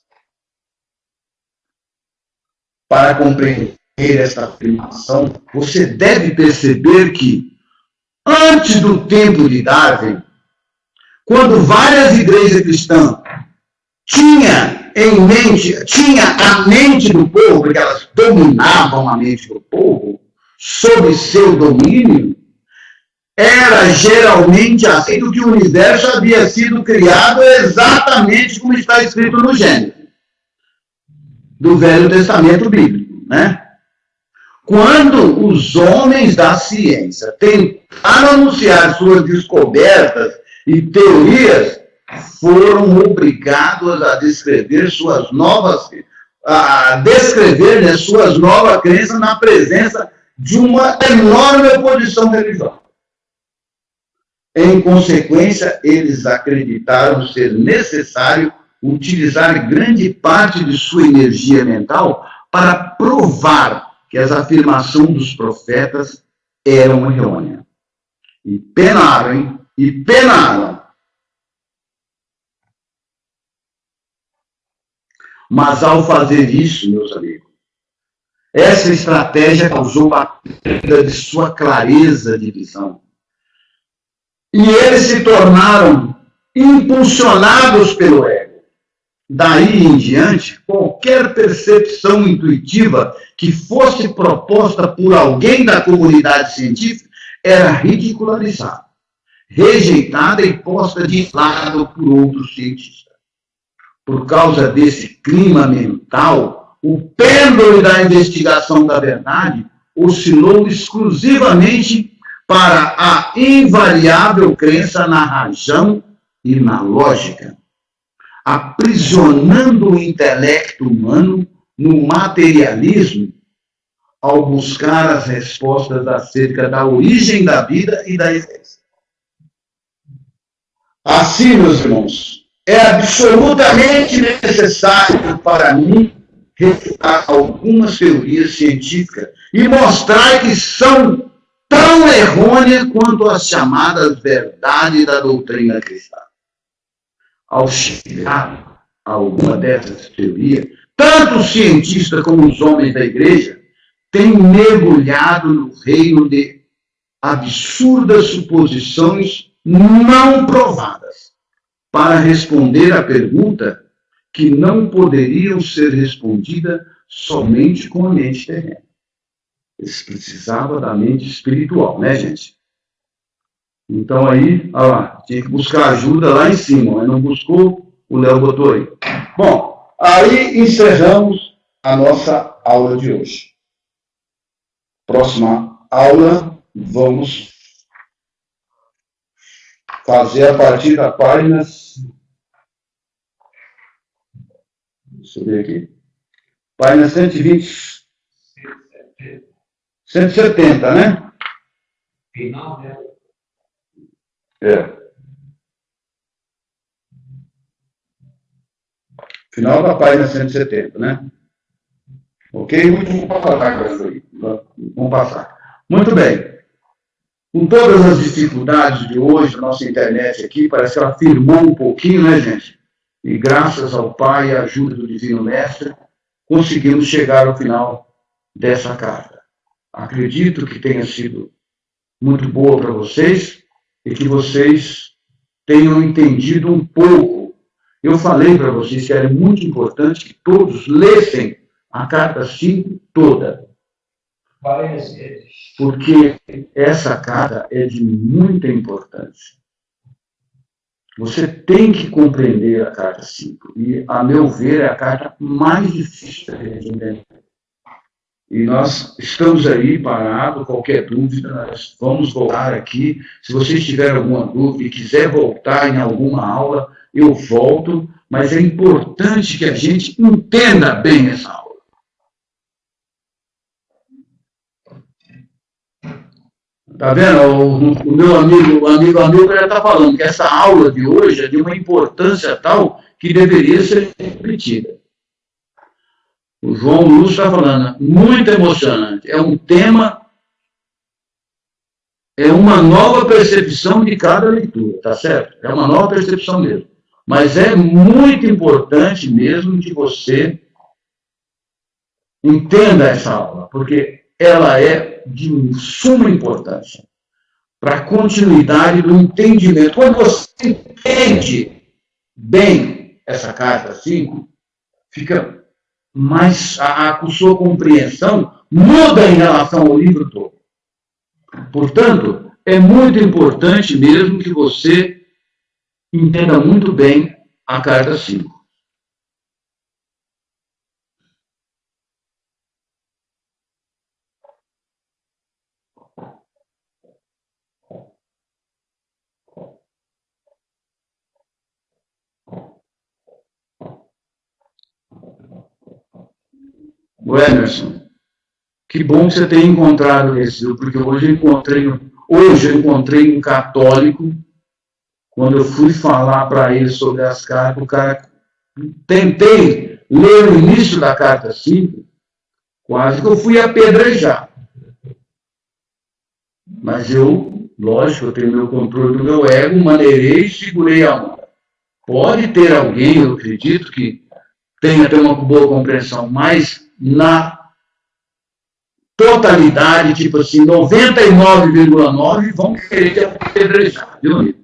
Para compreender esta afirmação, você deve perceber que, antes do tempo de Darwin, quando várias igrejas cristãs tinham a mente do povo, porque elas dominavam a mente do povo, sob seu domínio, era geralmente aceito que o universo havia sido criado exatamente como está escrito no Gênesis, do Velho Testamento Bíblico, né? Quando os homens da ciência tentaram anunciar suas descobertas e teorias, foram obrigados a descrever suas novas crenças na presença de uma enorme oposição religiosa. Em consequência, eles acreditaram ser necessário utilizar grande parte de sua energia mental para provar que as afirmações dos profetas eram errôneas. E penaram. Mas ao fazer isso, meus amigos, essa estratégia causou a perda de sua clareza de visão. E eles se tornaram impulsionados pelo ego. Daí em diante, qualquer percepção intuitiva que fosse proposta por alguém da comunidade científica era ridicularizada, rejeitada e posta de lado por outros cientistas. Por causa desse clima mental, o pêndulo da investigação da verdade oscilou exclusivamente para a invariável crença na razão e na lógica, aprisionando o intelecto humano no materialismo ao buscar as respostas acerca da origem da vida e da essência. Assim, meus irmãos, é absolutamente necessário para mim refutar algumas teorias científicas e mostrar que são tão errôneas quanto as chamadas verdades da doutrina cristã. Ao chegar a alguma dessas teorias, tanto os cientistas como os homens da igreja têm mergulhado no reino de absurdas suposições não provadas para responder à pergunta que não poderiam ser respondidas somente com a mente terrena. Eles precisavam da mente espiritual, né, gente? Então aí, olha lá, tinha que buscar ajuda lá em cima, mas não buscou, o Léo botou aí. Bom, aí encerramos a nossa aula de hoje. Próxima aula, vamos fazer a partir da página... Deixa eu ver aqui. Página 120. 170, né? Final, né? Final da página 170, né? Ok? Vamos passar. Muito bem. Com todas as dificuldades de hoje, a nossa internet aqui, parece que ela firmou um pouquinho, né, gente? E graças ao Pai e à ajuda do Divino Mestre, conseguimos chegar ao final dessa carta. Acredito que tenha sido muito boa para vocês e que vocês tenham entendido um pouco. Eu falei para vocês que era muito importante que todos lessem a carta 5 toda. Várias vezes. Porque essa carta é de muita importância. Você tem que compreender a carta 5. E, a meu ver, é a carta mais difícil de entender. E nós estamos aí parados, qualquer dúvida, nós vamos voltar aqui. Se vocês tiverem alguma dúvida e quiser voltar em alguma aula, eu volto, mas é importante que a gente entenda bem essa aula. Tá vendo? O meu amigo já está falando que essa aula de hoje é de uma importância tal que deveria ser repetida. O João Lúcio está falando, muito emocionante. É um tema, é uma nova percepção de cada leitura, tá certo? É uma nova percepção mesmo. Mas é muito importante mesmo que você entenda essa aula, porque ela é de suma importância para a continuidade do entendimento. Quando você entende bem essa carta 5, fica mais a sua compreensão muda em relação ao livro todo. Portanto, é muito importante mesmo que você entenda muito bem a carta 5. O Emerson, que bom que você tenha encontrado esse, porque hoje eu encontrei um católico, quando eu fui falar para ele sobre as cartas, o cara, tentei ler o início da carta 5, quase que eu fui apedrejar. Mas eu, lógico, eu tenho meu controle do meu ego, maneirei e segurei a onda. Pode ter alguém, eu acredito, que tenha até uma boa compreensão, mas na totalidade, tipo assim, 99,9% vão querer te apedrejar, viu, amigo?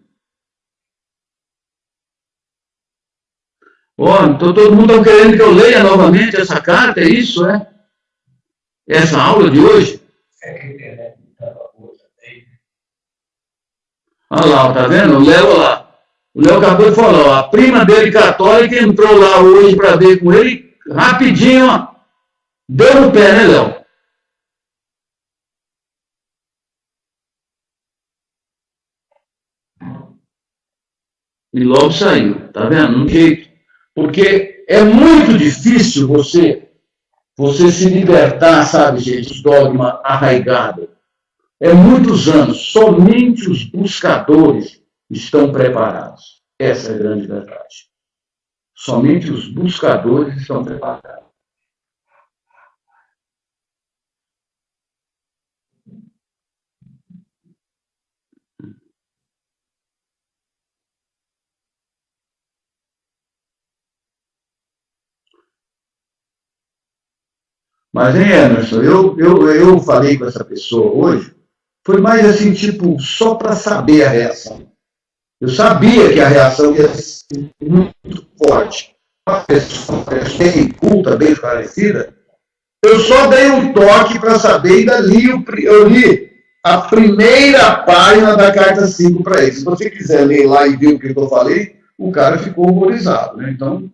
Ó, então todo mundo está querendo que eu leia novamente essa carta, é isso, é? Essa aula de hoje? É que a internet estava boa também. Olha lá, tá vendo? O Léo lá. O Léo acabou de falar, ó, a prima dele católica entrou lá hoje para ver com ele, rapidinho, ó, deu no pé, né, Léo? E logo saiu, tá vendo? Um jeito. Porque é muito difícil você se libertar, sabe, gente, do dogma arraigado. É muitos anos, somente os buscadores estão preparados. Essa é a grande verdade. Somente os buscadores estão preparados. Mas, hein, Emerson, eu falei com essa pessoa hoje, foi mais assim, tipo, só para saber a reação. Eu sabia que a reação ia ser muito forte. Uma pessoa bem culta, bem esclarecida, eu só dei um toque para saber, e dali eu li a primeira página da carta 5 para ele. Se você quiser ler lá e ver o que eu falei, o cara ficou horrorizado. Né? Então,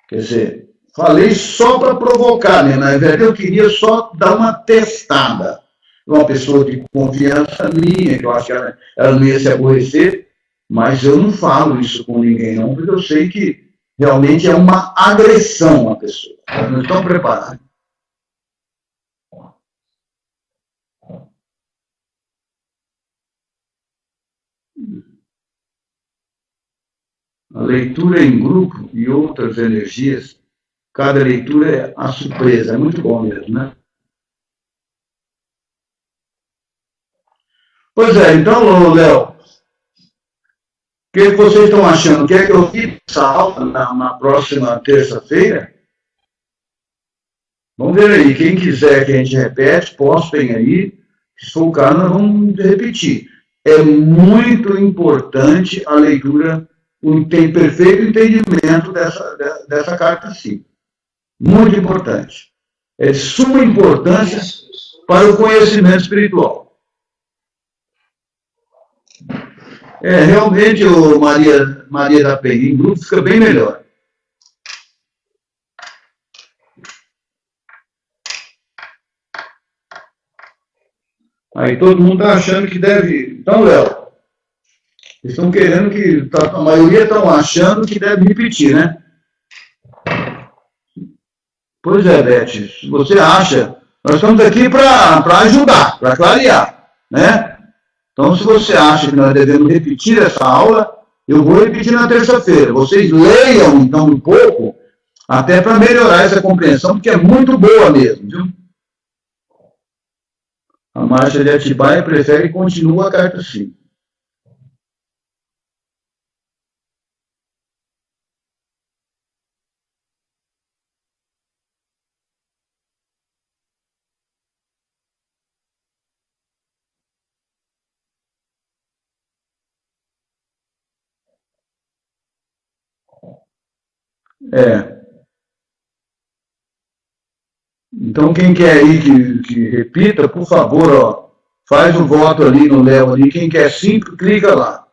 quer dizer, falei só para provocar, né? Na verdade, eu queria só dar uma testada. Uma pessoa de confiança minha, que eu acho que ela não ia se aborrecer, mas eu não falo isso com ninguém, não, porque eu sei que realmente é uma agressão à pessoa. Elas não estão preparadas. A leitura em grupo e outras energias, cada leitura é a surpresa, é muito bom mesmo, né? Pois é, então, Léo, o que vocês estão achando? Quer que eu fique essa aula na próxima terça-feira? Vamos ver aí, quem quiser que a gente repete, postem aí. Se for o caso, nós vamos repetir. É muito importante a leitura, tem perfeito entendimento dessa carta 5. Muito importante. É de suma importância para o conhecimento espiritual. Realmente, o Maria da Penha, em grupo fica bem melhor. Aí todo mundo está achando que deve. Então, Léo, eles estão querendo que. A maioria estão achando que deve repetir, né? Pois é, Beth, se você acha, nós estamos aqui para ajudar, para clarear, né? Então, se você acha que nós devemos repetir essa aula, eu vou repetir na terça-feira. Vocês leiam, então, um pouco, até para melhorar essa compreensão, porque é muito boa mesmo, viu? A Marcha de Atibaia prefere e continua a carta 5. Então, quem quer aí que repita, por favor, ó, faz o voto ali no Léo ali. Quem quer 5, clica lá.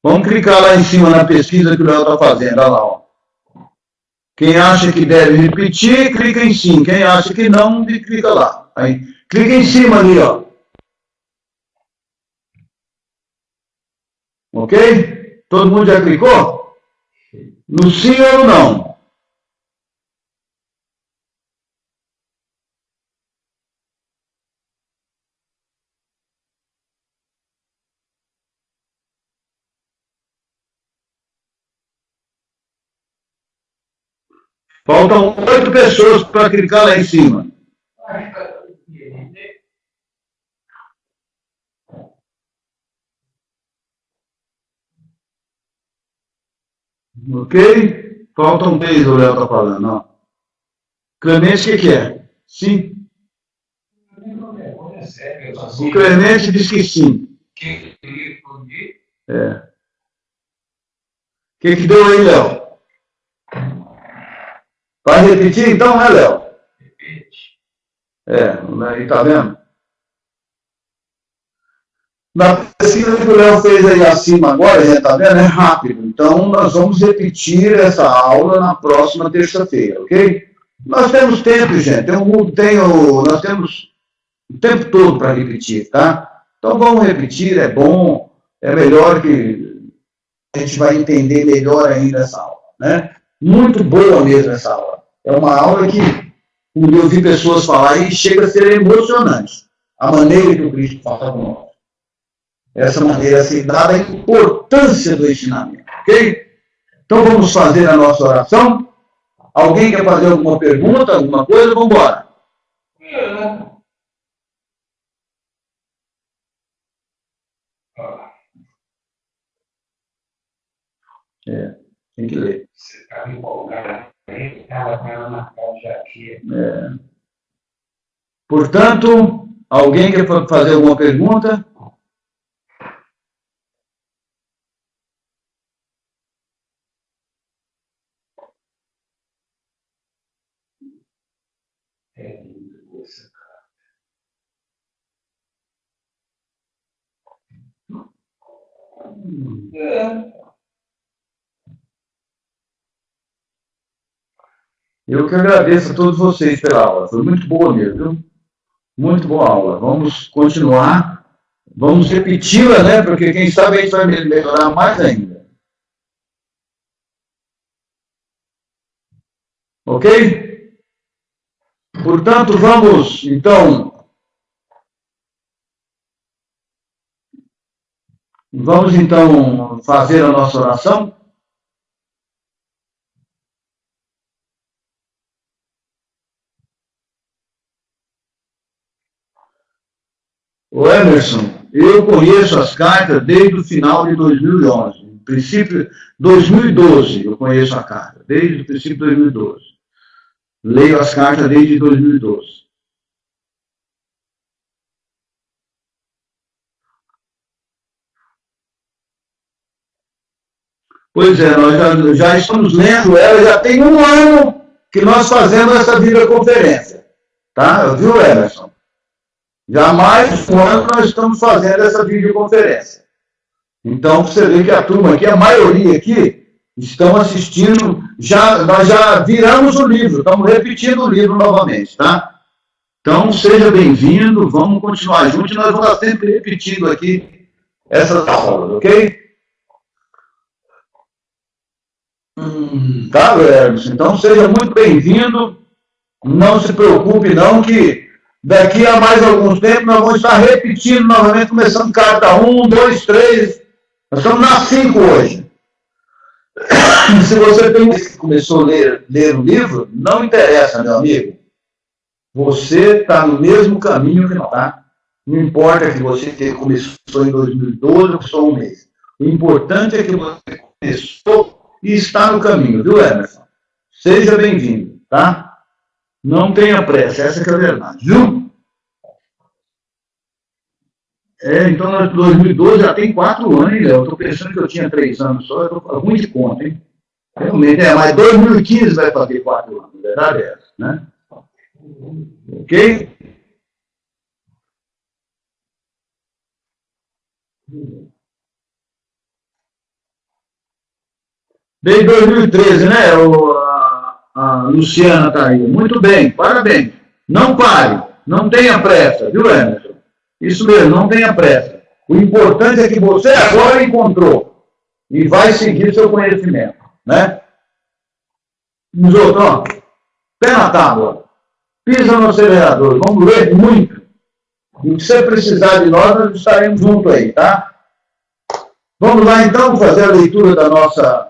Vamos clicar lá em cima na pesquisa que o Léo está fazendo. Olha lá, ó. Quem acha que deve repetir, clica em sim. Quem acha que não, clica lá. Aí, clica em cima ali, ó. Ok? Todo mundo já clicou? No sim ou no não? Faltam 8 pessoas para clicar lá em cima. Ok? Faltam 3, o Léo está falando. Ó. Clemente, o que é? Sim? O Clemente diz que sim. que deu aí, Léo? Vai repetir então, né, Léo? Aí tá vendo? Na pesquisa que o Léo fez aí acima agora, já tá vendo? É rápido. Então, nós vamos repetir essa aula na próxima terça-feira, ok? Nós temos tempo, gente. Nós temos o tempo todo para repetir, tá? Então, vamos repetir, é bom, é melhor que a gente vai entender melhor ainda essa aula, né? Muito boa mesmo essa aula. É uma aula que, como eu vi pessoas falarem, chega a ser emocionante. A maneira que o Cristo fala com nós. Essa maneira assim, dada a importância do ensinamento, ok? Então vamos fazer a nossa oração. Alguém quer fazer alguma pergunta, alguma coisa? Vamos embora. Tem que ler. Você estava empolgado, estava com ela marcada já aqui. Portanto, alguém quer fazer alguma pergunta? Eu que agradeço a todos vocês pela aula. Foi muito boa mesmo, viu? Muito boa aula. Vamos continuar. Vamos repeti-la, né? Porque quem sabe a gente vai melhorar mais ainda. Ok? Portanto, vamos, então, fazer a nossa oração. Ô Emerson, eu conheço as cartas desde o final de 2011. No princípio, 2012 eu conheço a carta, desde o princípio de 2012. Leio as cartas desde 2012. Pois é, nós já estamos lendo ela, já tem um ano que nós fazemos essa videoconferência. Tá? Viu, Emerson? Já há mais de um ano nós estamos fazendo essa videoconferência. Então, você vê que a turma aqui, a maioria aqui, estão assistindo, nós já viramos o livro, estamos repetindo o livro novamente, tá? Então, seja bem-vindo, vamos continuar juntos, nós vamos estar sempre repetindo aqui essas aulas, ok? Tá, Emerson? Então, seja muito bem-vindo, não se preocupe não, que daqui a mais alguns tempos nós vamos estar repetindo novamente, começando carta 1, 2, 3, nós estamos na 5 hoje. Se você começou a ler o livro, não interessa, meu amigo. Você está no mesmo caminho que nós, tá? Não importa que você começou em 2012 ou só um mês. O importante é que você começou e está no caminho, viu, Emerson? Seja bem-vindo, tá? Não tenha pressa, essa que é a verdade, viu? Então, 2012 já tem 4 anos, hein, Léo? Eu estou pensando que eu tinha 3 anos só, eu estou ruim de conta, hein? Realmente, mas 2015 vai fazer 4 anos, a verdade é essa, né? Ok? Desde 2013, né? A Luciana está aí. Muito bem, parabéns. Não pare, não tenha pressa, viu, Emerson? Isso mesmo, não tenha pressa. O importante é que você agora encontrou e vai seguir seu conhecimento, né? Nos outros, ó, pé na tábua, pisa no acelerador, vamos ler muito. E se você precisar de nós estaremos juntos aí, tá? Vamos lá, então, fazer a leitura da nossa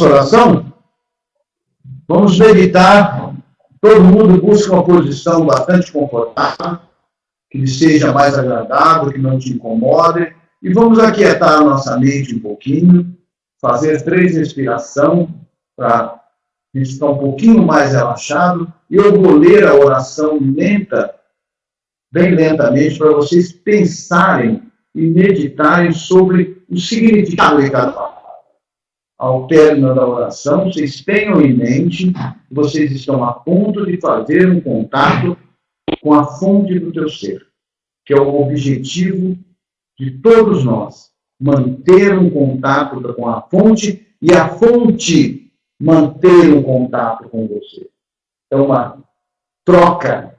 oração? Vamos meditar. Todo mundo busca uma posição bastante confortável, que lhe seja mais agradável, que não te incomode. E vamos aquietar a nossa mente um pouquinho, fazer 3 respirações para a gente ficar um pouquinho mais relaxado. E eu vou ler a oração lenta, bem lentamente, para vocês pensarem e meditarem sobre o significado de cada palavra. Ao término da oração, vocês tenham em mente que vocês estão a ponto de fazer um contato com a fonte do teu ser, que é o objetivo de todos nós, manter um contato com a fonte e a fonte manter um contato com você. É uma troca.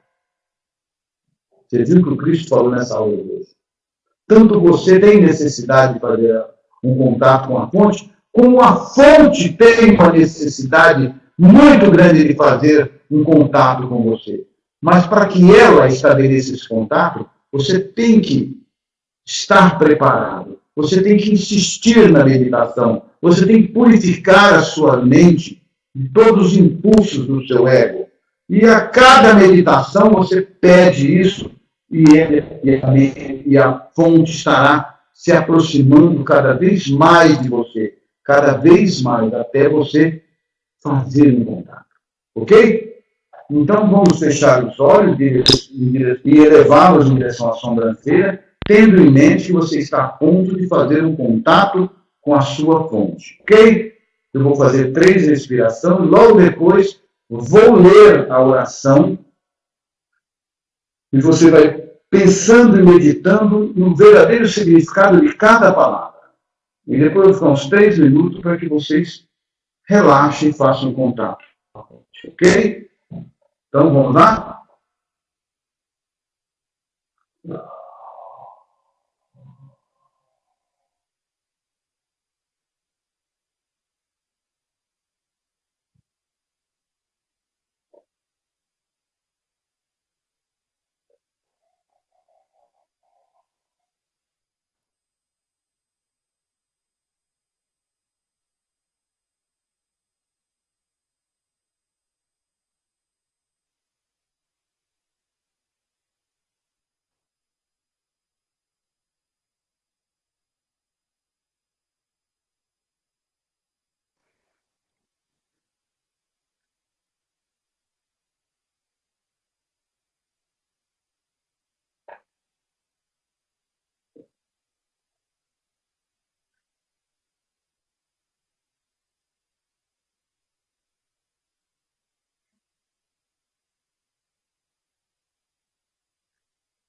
Você viu o que o Cristo falou nessa aula de hoje? Tanto você tem necessidade de fazer um contato com a fonte, como a fonte tem uma necessidade muito grande de fazer um contato com você. Mas para que ela estabeleça esse contato, você tem que estar preparado. Você tem que insistir na meditação. Você tem que purificar a sua mente de todos os impulsos do seu ego. E a cada meditação você pede isso e a fonte estará se aproximando cada vez mais de você. Cada vez mais, até você fazer um contato. Ok? Então vamos fechar os olhos e elevá-los em direção à sobrancelha, tendo em mente que você está a ponto de fazer um contato com a sua fonte. Ok? Eu vou fazer 3 respirações, logo depois vou ler a oração e você vai pensando e meditando no verdadeiro significado de cada palavra. E depois eu vou ficar uns 3 minutos para que vocês relaxem e façam um contato. Ok? Então vamos lá?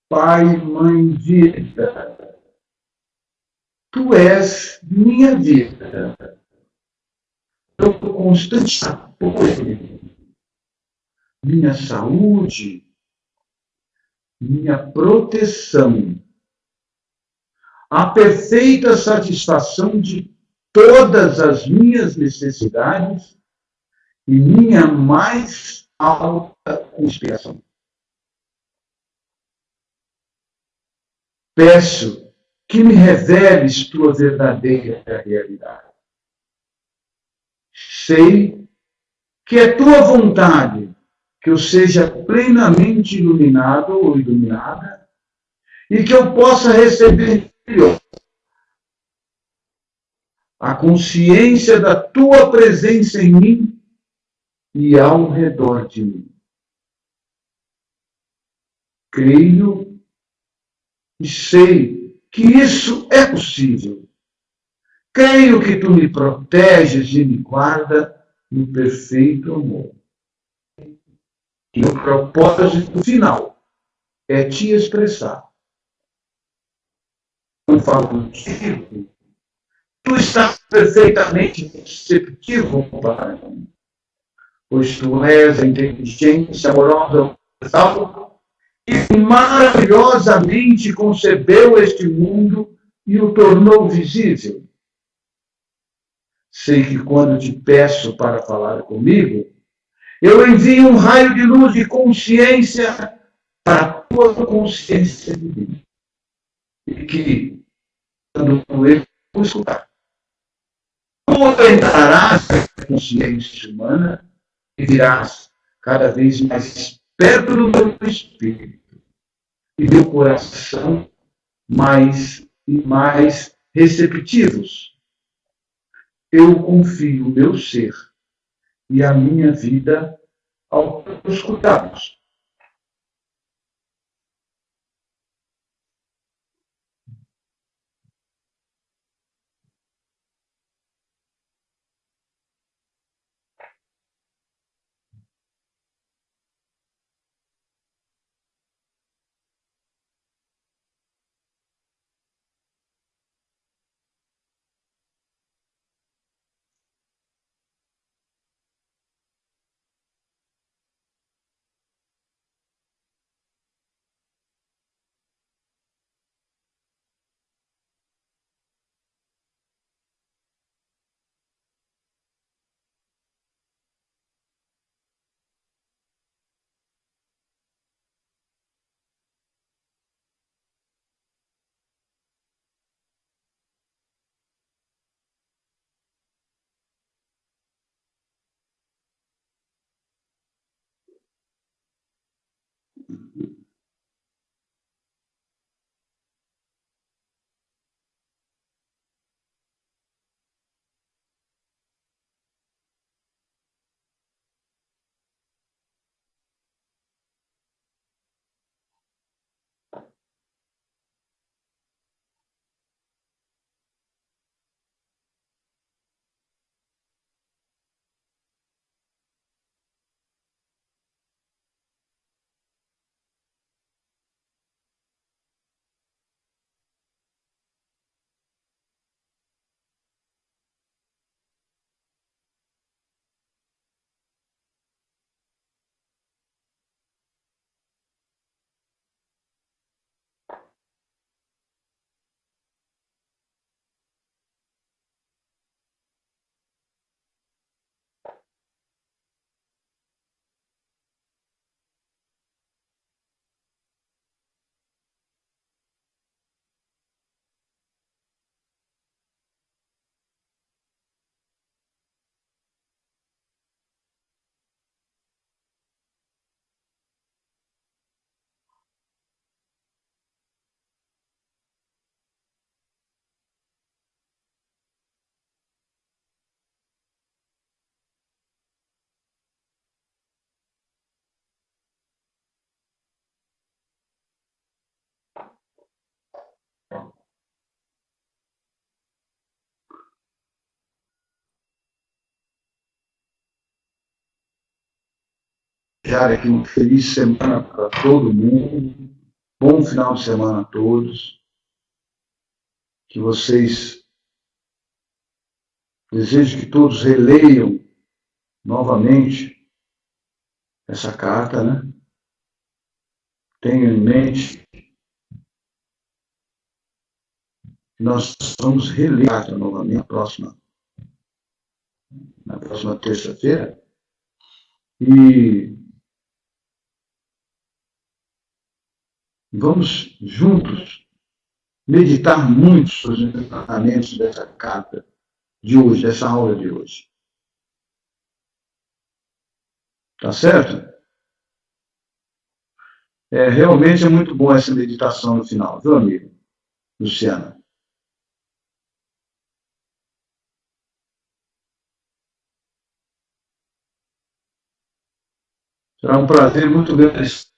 Pai, Mãe, vida, Tu és minha vida, teu constante apoio, minha saúde, minha proteção, a perfeita satisfação de todas as minhas necessidades e minha mais alta inspiração. Peço que me reveles tua verdadeira realidade. Sei que é tua vontade que eu seja plenamente iluminado ou iluminada e que eu possa receber a consciência da tua presença em mim e ao redor de mim. Creio e sei que isso é possível. Creio que tu me proteges e me guarda no perfeito amor. E o propósito final é te expressar. Eu falo contigo. Tu estás perfeitamente receptivo para mim, pois tu és a inteligência amorosa universal e maravilhosamente concebeu este mundo e o tornou visível. Sei que quando te peço para falar comigo, eu envio um raio de luz de consciência para a tua consciência divina. E que, quando eu escutar, tu entrarás na consciência humana e virás cada vez mais perto do meu espírito e meu coração mais e mais receptivos. Eu confio o meu ser e a minha vida aos teus cuidados. Já aqui uma feliz semana para todo mundo, bom final de semana a todos, que vocês, desejo que todos releiam novamente essa carta, né? Tenham em mente que nós vamos reler a carta novamente na próxima terça-feira, e vamos juntos meditar muito sobre os ensinamentos dessa carta de hoje, dessa aula de hoje. Tá certo? Realmente é muito bom essa meditação no final, viu, amigo? Luciana. Será um prazer muito grande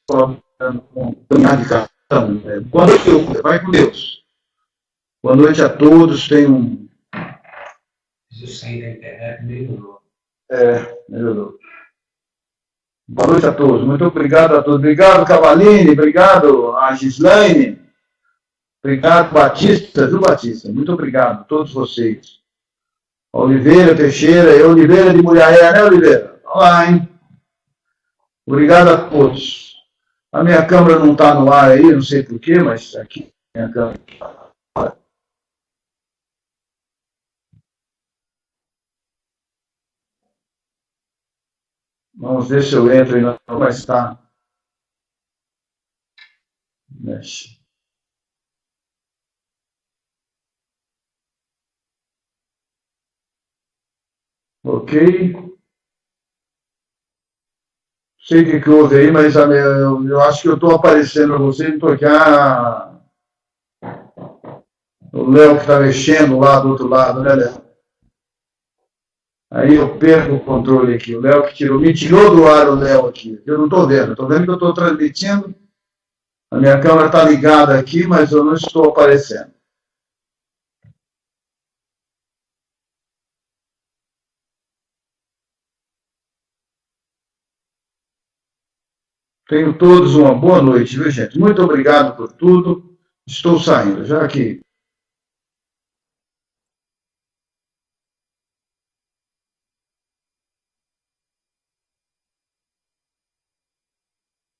caminhar de cada um. Boa noite, vai com Deus. Boa noite a todos. Tenham Isso sair da internet melhorou. Melhorou. Boa noite a todos. Muito obrigado a todos. Obrigado, Cavaline. Obrigado a Gislaine. Obrigado, Batista. Viu, Batista? Muito obrigado a todos vocês. Oliveira Teixeira, Oliveira de Mulheré, né, Oliveira? Olá, hein? Obrigado a todos. A minha câmera não está no ar aí, não sei porquê, mas aqui minha câmera está. Vamos ver se eu entro aí, não vai estar. Mexe. Ok. Sei o que houve aí, mas eu acho que eu estou aparecendo a você, não estou aqui. O Léo que está mexendo lá do outro lado, né, Léo? Aí eu perco o controle aqui. O Léo que me tirou do ar o Léo aqui. Eu não estou vendo. Estou vendo que eu estou transmitindo. A minha câmera está ligada aqui, mas eu não estou aparecendo. Tenham todos uma boa noite, viu, gente? Muito obrigado por tudo. Estou saindo, já que